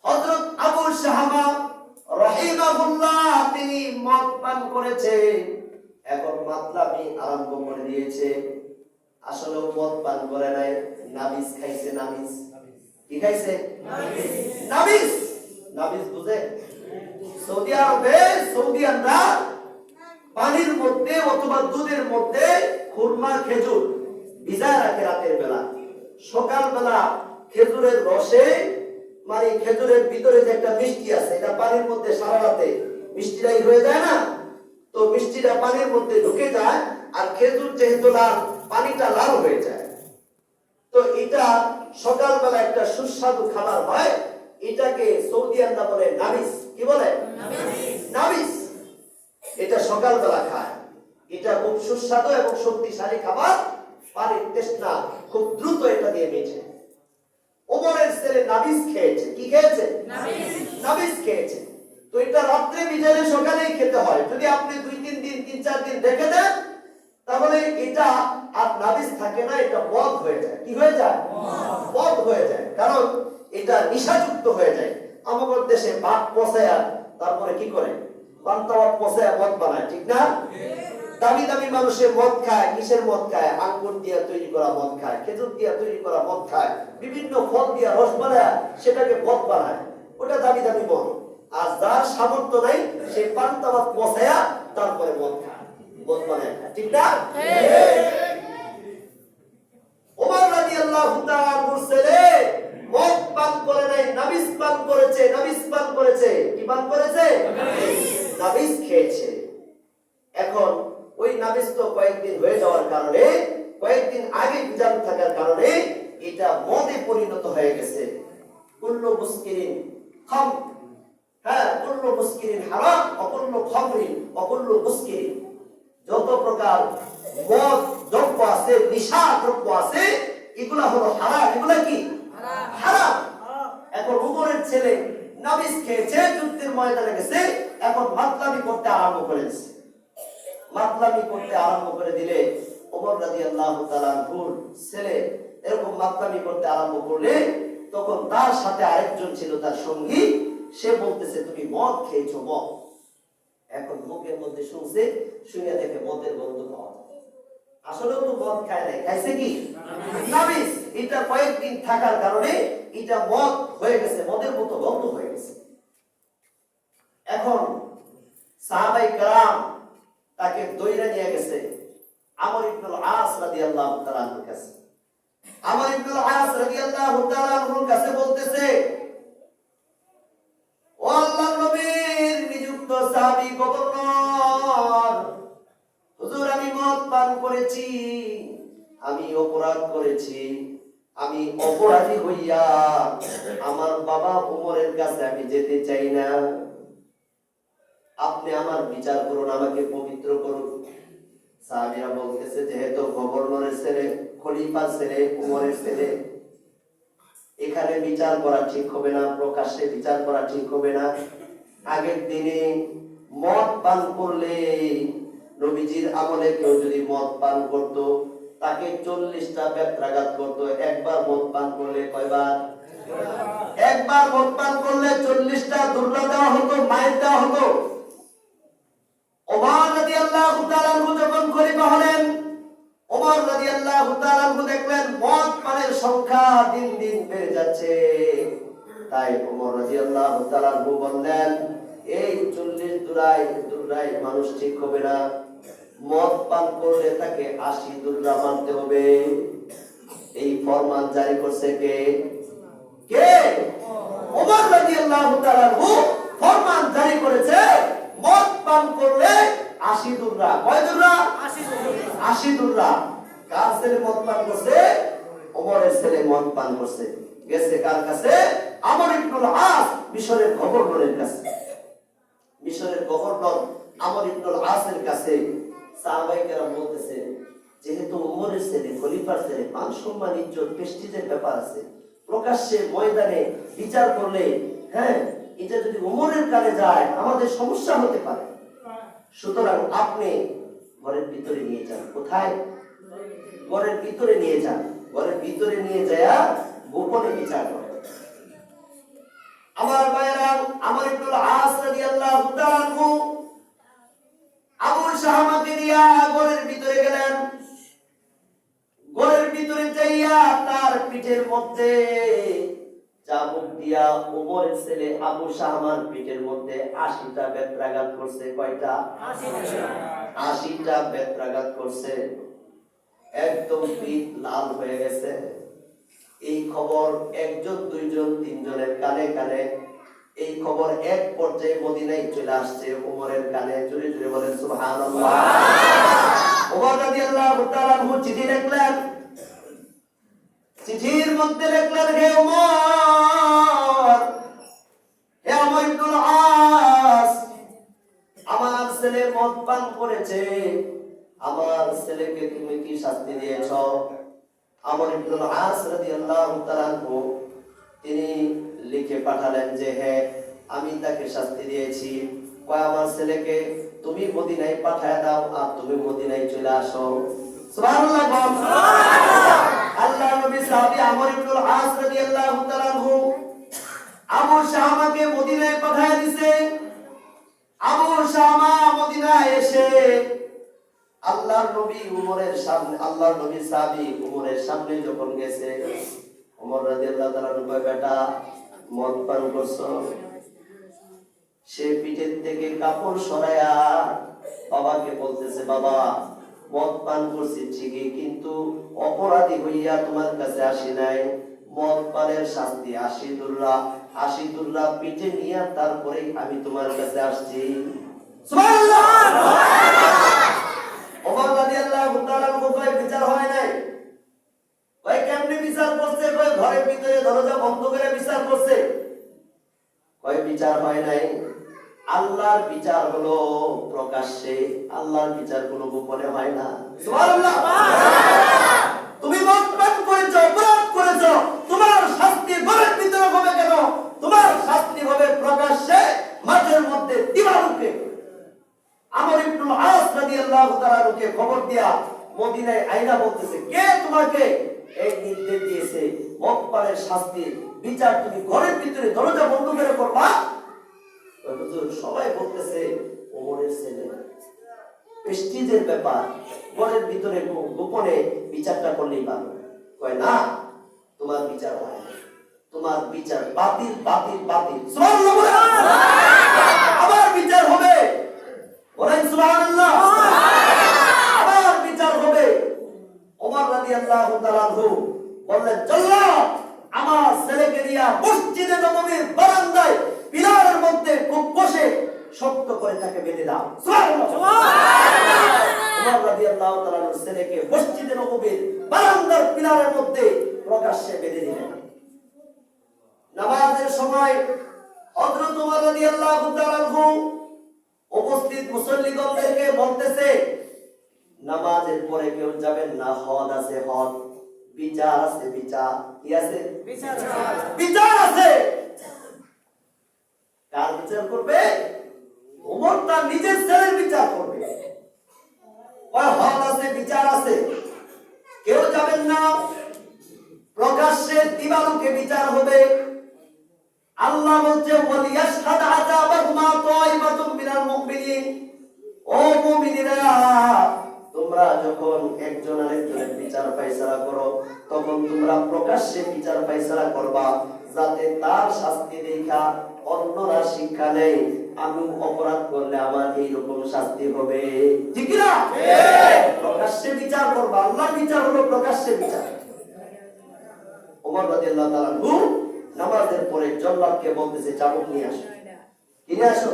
Speaker 1: হযরত আবু সাহাবা রাহিমাহুল্লাহ তিনি মদ পান করেছে। এখন মাতলামি আরম্ভ করে দিয়েছে। আসলে মদ পান করে নাই, নাবিস খাইছে। নাবিস কি খাইছে? নাবিস। নাবিস বুঝে? সৌদি আরবে সৌদিয়ানরা পানির মধ্যে অথবা দুধের মধ্যে খুরমা, খেজুর ভিজায় রাখে রাতের বেলা। সকাল বেলা খেজুরের রসে, মানে খেজুরের ভিতরে যে একটা মিষ্টি আছে, এটা পানির মধ্যে সারা রাতে মিষ্টিটাই হয়ে যায় না, তো মিষ্টিটা পানির মধ্যে ঢুকে যায়, আর খেজুর যেহেতু লাল, পানিটা লাল হয়ে যায়। তো এটা সকালবেলা একটা সুস্বাদু খাবার হয়, এটাকে সৌদিয়ানরা বলে নাবিস। কি বলে? নাবিস। এটা সকালবেলা খায়। এটা খুব সুস্বাদু এবং শক্তিশালী খাবার। পানির তৃষ্ণা খুব দ্রুত এটা দিয়ে মিটে। ওমরের ছেলে নাবিস খেয়েছে। কি খেয়েছে? নাবিস খেয়েছে। তো এটা রাত্রে বিজালে সকালেই খেতে হয়। যদি আপনি 2-3 দিন 3-4 দিন রেখে দেন, তাহলে এটা আর নাবিস থাকে না, এটা মদ হয়ে যায়। কি হয়ে যায়? মদ হয়ে যায়। কারণ এটা নিশাযুক্ত হয়ে যায়। আমাদের দেশে ভাত পচায়া তারপরে কি করে? পান্তাভাত পচায়া মদ বানায়, ঠিক না? দামি দামি মানুষের মদ খায়। কিসের মদ খায়? আঙ্গুর দিয়ে তৈরি করা মদ খায়, খেজুর দিয়ে তৈরি করা মদ খায়, বিভিন্ন ফল দিয়ে রস বানায় সেটাকে মদ বানায়। ওটা দামি দামি মদ। আর যার সামর্থ্য নাই সে পান্তাভাত পচায়া তারপরে মদ খায়, মদ বানায় খায়, ঠিক না? ওমর রাদিয়াল্লাহু তাআলা ছেলে মদ পান করে নাই, নাবিস পান করেছে। নাবিস পান করেছে। কি পান করেছে? নাবিস খেয়েছে। এখন ওই নাবিস তো কয়েকদিন হয়ে যাওয়ার কারণে, কয়েকদিন আগে ভিজানো থাকার কারণে এটা মদে পরিণত হয়ে গেছে। কুল্লু মুসকিরিন খাম, হ্যাঁ, কুল্লু মুসকিরিন হারাম, অকুল্লু খামরিন অকুল্লু মুসকিরিন। যত প্রকার মদ দ্রব্য আছে, নিশা দ্রব্য আছে, এগুলা হলো হারাম। এগুলা কি? হারাম। এখন উমরের ছেলে নাবিস খেয়েছে, যুদ্ধের ময়দানে গেছে, এখন মাতলামি করতে আরম্ভ করেছে। মাতলামি করতে আরম্ভ করে দিলে ওমর রাদিয়াল্লাহু তাআলা আনহুর ছেলে এরকম মাতলামি করতে আরম্ভ করলে, তখন তার সাথে আরেকজন ছিল তার সঙ্গী। সে বলতেছে, তুমি মদ খেয়েছো, মদ। এখন মুখের মধ্যে শুনছে, শুনে দেখে মদের গন্ধ পাওয়া যায়। আসলে তো মদ খায় নাই, খাইছে কি? নাবিস। এটা কয়েকদিন থাকার কারণে এটা মদ হয়ে গেছে, মদের মতো গন্ধ হয়ে গেছে। এখন সাহাবায়ে কেরাম তাকে দৌড়ে নিয়ে গেছে আমর ইবনুল আস রাদিয়াল্লাহু তাআলা আনহুর কাছে। আমর ইবনুল আস রাদিয়াল্লাহু তাআলা আনহুর কাছে বলতেছে, ও আল্লাহর নবীর নিযুক্ত সাহাবী গভর্নর, হুজুর আমি মদ পান করেছি, আমি অপরাধ করেছি, আমি অপরাধী হইয়া আমার বাবা ওমরের কাছে আমি যেতে চাই না। আপনি আমার বিচার করুন, আমাকে পবিত্র করুন। সাহাবীরা বলতেছে, যেহেতু গভর্নরের ছেলে, খলিফার ছেলে, ওমরের ছেলে, এখানে বিচার করা ঠিক হবে না, প্রকাশ্যে বিচার করা ঠিক হবে না। আগের দিনে মদ পান করলে, নবীজির আমলে কেউ যদি মদ পান করত, তাকে 40টা বেত্রাঘাত করত। একবার মদ পান করলে কয়বার? একবার মদ পান করলে 40টা দুর্রা দেওয়া হতো, মায়ের দেওয়া হতো। ওমর রাদিয়াল্লাহু তাআলা আনহু যখন খলিফা হলেন, ওমর রাদিয়াল্লাহু তাআলা আনহু দেখলেন মদ পানের সংখ্যা দিন দিন বেড়ে যাচ্ছে। তাই ওমর রাদিয়াল্লাহু তাআলা আনহু বললেন, এই 40 দুরাই মানুষ ঠিক হবে না, মদ পান করলে তাকে 80 দুর্রা মারতে হবে। এই ফরমান জারি করছে কে? কে? ওমর রাদিয়াল্লাহু তাআলা আনহু ফরমান জারি করেছে, মদ পান করলে 80 দুর্রা। কয় দুর্রা? 80 দুর্রা। কার ছেলে মদ পান করছে? ওমরের ছেলে মদ পান করছে। গেছে কার কাছে? আমর ইবনুল আস, মিশরের গভর্নরের কাছে। মিশরের গভর্নর আমর ইবনুল আসের কাছে সাহাবায়ে কেরাম বলতেছে, যেহেতু ওমরের ছেলে, খলিফার ছেলে, মান সম্মান, ইজ্জত, প্রেস্টিজের ব্যাপার আছে, প্রকাশ্যে ময়দানে বিচার করলে, হ্যাঁ, এটা যদি ওমরের কানে যায় আমাদের সমস্যা হতে পারে। সুতরাং আপনি ঘরের ভিতরে নিয়ে যান। কোথায়? ঘরের ভিতরে নিয়ে যান। ঘরের ভিতরে নিয়ে যায় গোপনে বিচার করেন। আমার ভাইয়েরা, আমর ইবনুল আস রাদিয়াল্লাহু তাআলা আনহু আবু শাহামাকে নিয়ে ঘরের ভিতরে গেলেন। ঘরের ভিতরে যাইয়া তার পিঠের মধ্যে চাবুক দিয়া ওমরের ছেলে আবু শাহামার পিঠের মধ্যে 80টা বেত্রাঘাত করছে। কয়টা? 80টা বেত্রাঘাত করছে। একদম পিঠ লাল হয়ে গেছে। এই খবর একজন, দুইজন, তিনজনের কানে কানে এই খবর এক পর্যায়ে মদিনায় চলে আসছে ওমরের কানে। জোরে জোরে বলেন সুবহানাল্লাহ। ওমর রাদিয়াল্লাহু তাআলা চিঠি লিখলেন। চিঠির মধ্যে লিখলেন, হে ওমর, হে আমর ইবনুল আস, আমার ছেলে মদ পান করেছে, আমার ছেলেকে তুমি কি শাস্তি দিয়েছ? আমর ইবনুল আস রাদিয়াল্লাহু তাআলা তিনি লিখে পাঠালেন যে হ্যাঁ, আমি তাকে শাস্তি দিয়েছি। কয় আমার ছেলেকে তুমি মদিনায় পাঠায় দাও, আর তুমি মদিনায় চলে আসো। সুবহানাল্লাহ, সুবহানাল্লাহ। আল্লাহর নবী সাহাবী আমর ইবনুল আস রাদিয়াল্লাহু তাআলা আবু শামাকে মদিনায় পাঠায় দিয়েছে। আবু শামা মদিনায় এসে আল্লাহর নবী উমরের সামনে, আল্লাহর নবী সাহাবী উমরের সামনে যখন গেছে, ওমর রাদিয়াল্লাহু তাআলা কয়, বেটা মদ পান করছো? সে পিঠের থেকে কাপড় সরায়া বাবাকে বলতেছে, বাবা মদ পান করছি ঠিকই, কিন্তু অপরাধী হইয়া তোমার কাছে আসি নাই। মদ পানের শাস্তি 80 দুর্রা পিঠে নিয়ে তারপরে আমি তোমার কাছে আসছি। সুবহানাল্লাহ। ওমর রাদিয়াল্লাহু তাআলা কয় বিচার হয় নাই। কয় কেমনে বিচার করছে? কয় ঘরের ভিতরে দরজা বন্ধ করে বিচার করছে। কয় বিচার হয় নাই। আল্লাহর বিচার হলো প্রকাশ্যে, আল্লাহর বিচার কোনো গোপনে হয় না। সুবহানাল্লাহ। তুমি মদ পান করেছো, অপরাধ করেছো, তোমার শাস্তি ঘরের ভিতরে হবে কেন? তোমার শাস্তি হবে প্রকাশ্যে, মাঠের মধ্যে দিবালোকে। আমর ইবনুল আস রাদিয়াল্লাহু তাআলা কে খবর দিয়া মদিনায় আইনা বলতেছে, কে তোমাকে এই নির্দেশ দিয়েছে মদ পানের শাস্তি বিচার তুমি ঘরের ভিতরে দরজা বন্ধ করে করবা? সবাই বলতেছে ওমরের ছেলে, প্রেস্টিজের ব্যাপার, ঘরের ভিতরে গোপনে বিচারটা করলেই ভালো। কয় না, তোমার বিচার হয় না, তোমার বিচার বাতিল বাতিল বাতিল। সুবহানাল্লাহ। আবার বিচার হবে, বলেন সুবহানাল্লাহ। আবার বিচার হবে। ওমর রাদিয়াল্লাহু তাআলা বললেন, চলো আমার ছেলেকে দিয়া মসজিদে নববীর বারান্দায় পিলারের মধ্যে বসে শক্ত করে তাকে বেঁধে দাও। সুবহানাল্লাহ। ওমর রাদিয়াল্লাহু তাআলা ছেলেকে মসজিদে নববীর বারান্দার পিলারের মধ্যে প্রকাশ্যে বেঁধে দিলেন। নামাজের সময় হযরত ওমর রাদিয়াল্লাহু তাআলা উপস্থিত মুসল্লিগণদেরকে বলতেছে, নামাজের পরে কেউ যাবেন না, হদ আছে, হদ, বিচার আছে, বিচার। কি আছে? বিচার আছে, বিচার আছে। কার বিচার করবে? ওমর তার নিজের ছেলের বিচার করবে। হদ আছে, বিচার আছে, কেউ যাবেন না, প্রকাশ্যে দিবালোকে বিচার হবে। আল্লাহ বলছে, ওয়ালিয়াশহাদ আযাবাহুমা তাইবাতুম মিনাল মুমিনিন। ও মুমিনেরা, তোমরা যখন একজন আরেকজনের বিচার ফায়সালা করো, তখন তোমরা প্রকাশ্যে বিচার ফায়সালা করবা, যাতে তার শাস্তি দেখা অন্যরা শিক্ষা নেয়, আমি অপরাধ করলে আমার এইরকম শাস্তি হবে। ঠিক কি না? প্রকাশ্যে বিচার করবা। আল্লাহর বিচার হলো প্রকাশ্যে বিচার। ওমর রাদিয়াল্লাহু তাআলা নামাজের পরে জল্লাদকে বলতেছে, চাবুক নিয়ে আসো। কি নিয়ে আসো?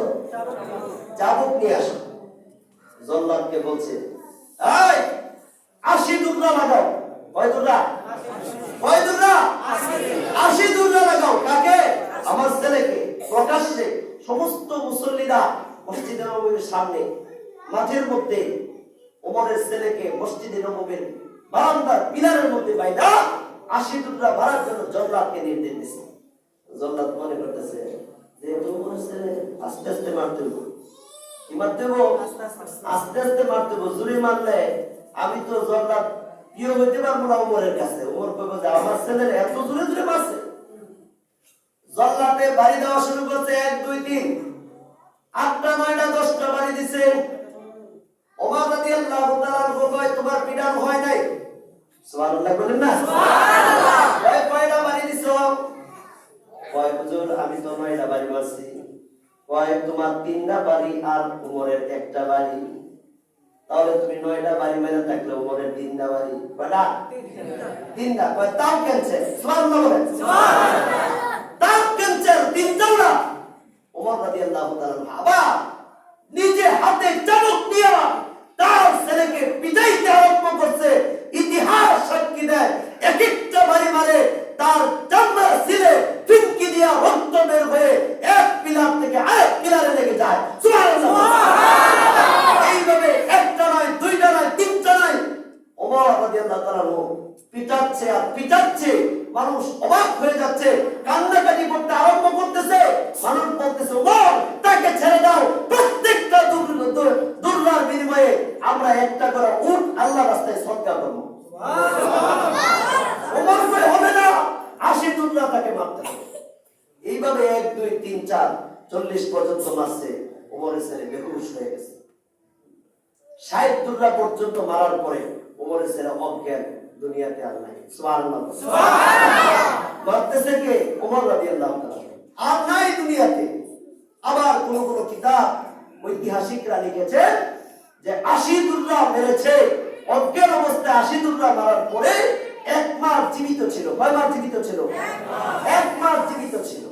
Speaker 1: চাবুক নিয়ে আসো। জল্লাদকে বলছে, এই 80 দুর্রা লাগাও। কয় দুর্রা? 80 দুর্রা লাগাও। কাকে? আমার ছেলেকে। প্রকাশ্যে সমস্ত মুসল্লিরা মসজিদে নববীর সামনে মাঠের মধ্যে ওমরের ছেলেকে মসজিদে নববীর বারান্দার পিলারের মধ্যে বাইদা 80 দুর্রা মারার জন্য জল্লাদকে নির্দেশ দিয়েছে। জল্লাদ মনে করতেছে যে ওমরের ছেলে আস্তে আস্তে মারতে হবে। কি মারতে হবে? আস্তে আস্তে মারতে হবে। জোরে মারলে আমি তো জল্লাদ প্রিয় হইতে পারবো না ওমরের কাছে। ওমর কইবো যে আমার ছেলের এত জোরে জোরে মারছে। জল্লাদে বাড়ি দেওয়া শুরু করছে, 1 2 3 8টা 9টা 10টা বাড়ি দিছে। ওমর রাদিয়াল্লাহু তাআলা কয়, তোমার পিটান হয় নাই? সুবহানাল্লাহ বলেন না? সুবহানাল্লাহ। কয়টা বাড়ি দিছো? কয় হুজুর আমি তো 9টা বাড়ি মারছি। কয় তোমার 3টা বাড়ি আর ওমরের একটা বাড়ি, তাহলে তুমি 9টা বাড়ি মেরে থাকলে ওমরের 3টা বাড়ি। কয়টা? 3টা। কয় তাও ক্যান্সেল। সুবহানাল্লাহ বলেন। সুবহানাল্লাহ। তাও ক্যান্সেল, 3টাও না। রাদিয়াল্লাহু তাআলা আবার নিজে হাতে চাবুক নিয়ে তার ছেলেকে পিটাইতে আরম্ভ করছে। ইতিহাস সাক্ষী দেয় এক একটা বাড়ি মারে তার চামড়া ছিলে ফিনকি দিয়া রক্ত বের হয়ে এক পিলার থেকে আরেক পিলারে লেগে যায়। সুবহানাল্লাহ। এইভাবে একটা নয়, দুইটা নয়, তিনটা নয়, ওমর রাদিয়াল্লাহু তাআলা পিটাচ্ছে আর পিটাচ্ছে। মানুষ অবাক হয়ে যাচ্ছে, কান্নাকাটি করতে আরম্ভ করতেছে। মানুষ বলতেছে, ওমর তাকে ছেড়ে দাও, প্রত্যেকটা দুর্রার বিনিময়ে আমরা একটা করে উট আল্লাহর রাস্তায় সদকা করব। ওমর কই হবে না, 80 দুর্রা তাকে মারতে হবে। এইভাবে 1 2 3 4 40 পর্যন্ত মারছে। ওমরের ছেলে বেহুশ হয়ে গেছে। 60 দুর্রা পর্যন্ত মারার পরে ওমরের ছেলে অজ্ঞান, দুনিয়াতে আর নাই। সুবহানাল্লাহ। মারতেছে কে? ওমর রাদিয়াল্লাহু তাআলা। আর নাই দুনিয়াতে। আবার কোন কোন কিতাব ঐতিহাসিকরা লিখেছে যে 80 দুর্রা মেরেছে, অজ্ঞান অবস্থায় 80 দুর্রা মারার পরে 1 মাস জীবিত ছিল। কয় মাস জীবিত ছিল? 1 মাস জীবিত ছিল।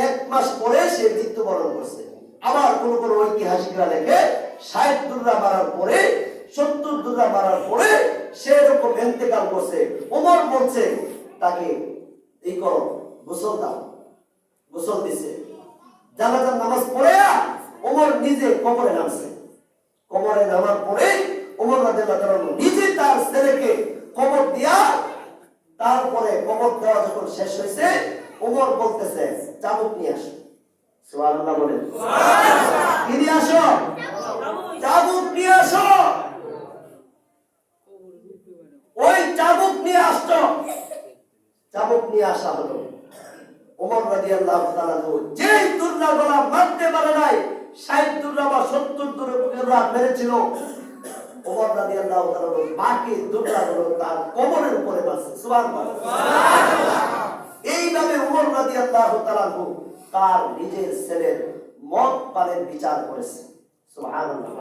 Speaker 1: 1 মাস পরে সে মৃত্যুবরণ করছে। আবার কোন কোন ঐতিহাসিকরা লেখে 60 দুর্রা মারার পরে, 70 দুর্রা মারার পরে সে এরকম ইন্তেকাল করছে। ওমর বলছে তাকে এই করো, গোসল দাও। গোসল দিছে। জানাজার নামাজ পড়ে ওমর নিজে কবরে নামছে। কবরে নামার পরে ওমর রাদিয়াল্লাহু তাআলা নিজে তার ছেলেকে কবর দিয়া, তারপরে কবর দেওয়া যখন শেষ হয়েছে ওমর বলতেছে চাবুক নিয়ে আসো। সুবহানাল্লাহ বলেন। সুবহানাল্লাহ। কি নিয়ে আসো? চাবুক নিয়ে আসো। ওই চাবুক নিয়ে আসতো। চাবুক নিয়ে আসা হলো। ওমর রাদিয়াল্লাহু তাআলা যে দুর্রা গলা মারতে পারে নাই, 60 দুর্রা বা 70 দুর্রা মেরেছিল, ওমর রাদিয়াল্লাহু তাআলা বাকি দুর্রা গুলো তার কবরের উপরে মারছে। সুবহানাল্লাহ। এইভাবে ওমর রাদিয়াল্লাহু তাআলা তার নিজের ছেলের মত পানের বিচার করেছে। সুবহানাল্লাহ।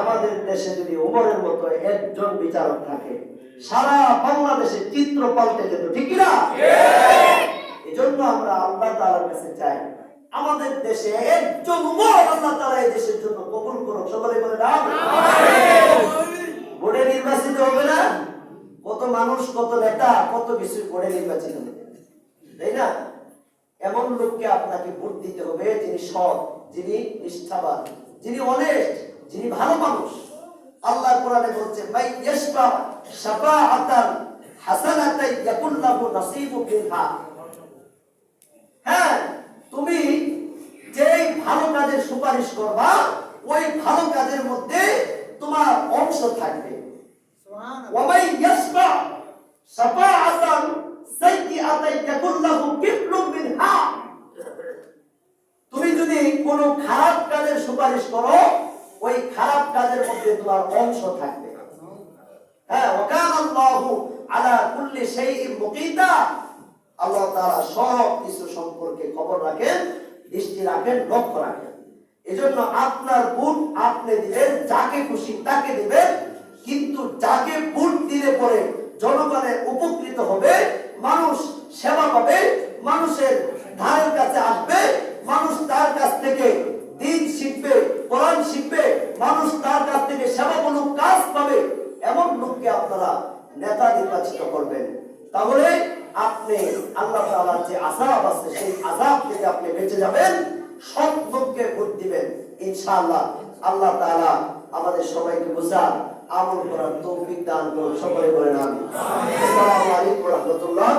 Speaker 1: আমাদের দেশে যদি ওমরের মতো একজন বিচারক থাকে, সারা বাংলাদেশে চিত্র পাল্টে যেত। ঠিক না? এজন্য আমরা আল্লাহ তাআলার কাছে চাই, আমাদের দেশে একজন ওমর আল্লাহ তাআলা এই দেশের জন্য কবুল করুন। সকলে বলেন আমিন। ভোটে নির্বাচিত হবে না? কত মানুষ, কত নেতা, কত কিছু ভোটে নির্বাচিত হবে, তাই না? এমন লোককে আপনাকে ভোট দিতে হবে যিনি সৎ, যিনি নিষ্ঠাবান, যিনি অনেস্ট, যিনি ভালো মানুষ। আল্লাহ কোরআনে বলছে ভাই ইয়াশফা শাফাআতান হাসানাতান ইয়াকুল লাহু নাসীবুম মিনহা। হ্যাঁ, তুমি যেই ভালো কাজের সুপারিশ করবা ওই ভালো কাজের মধ্যে তোমার অংশ থাকবে। সুবহানাল্লাহ। ওয়া মান ইয়াশফা শাফাআতান সাইয়্যাতান ইয়াকুল লাহু কিফলুম মিনহা। তুমি যদি কোনো খারাপ কাজের সুপারিশ করো ওই খারাপ কাজের মধ্যে তোমার অংশ থাকবে। হ্যাঁ, ওয়া কানা আল্লাহু আলা কুল্লি শাইইন মুকিতা। আল্লাহ তাআলা সব কিছু সম্পর্কে খবর রাখেন, দৃষ্টি রাখেন, লক্ষ্য রাখেন। এজন্য আপনার ভোট আপনি দিবেন, যাকে খুশি তাকে দিবেন, কিন্তু যাকে ভোট দিলে পরে জনগণের উপকৃত হবে, মানুষ সেবা পাবে, মানুষের ধারের কাছে আসবে, মানুষ তার কাছ থেকে দ্বীন শিখবে, কোরআন শিখবে, মানুষ তার কাছ থেকে সেবামূলক কাজ পাবে, এমন লোককে আপনারা নেতা নির্বাচিত করবেন। তাহলে আপনি আল্লাহ তাআলার যে আযাব আছে সেই আযাব থেকে আপনি বেঁচে যাবেন। সৎ লোককে ভোট দিবেন, ইনশাআল্লাহ আল্লাহ তাআলা আমাদের সবাইকে বুঝার, আমল করার তৌফিক দান করুন। সকলে বলেন আমিন। আসসালামু আলাইকুম ওয়া রাহমাতুল্লাহ।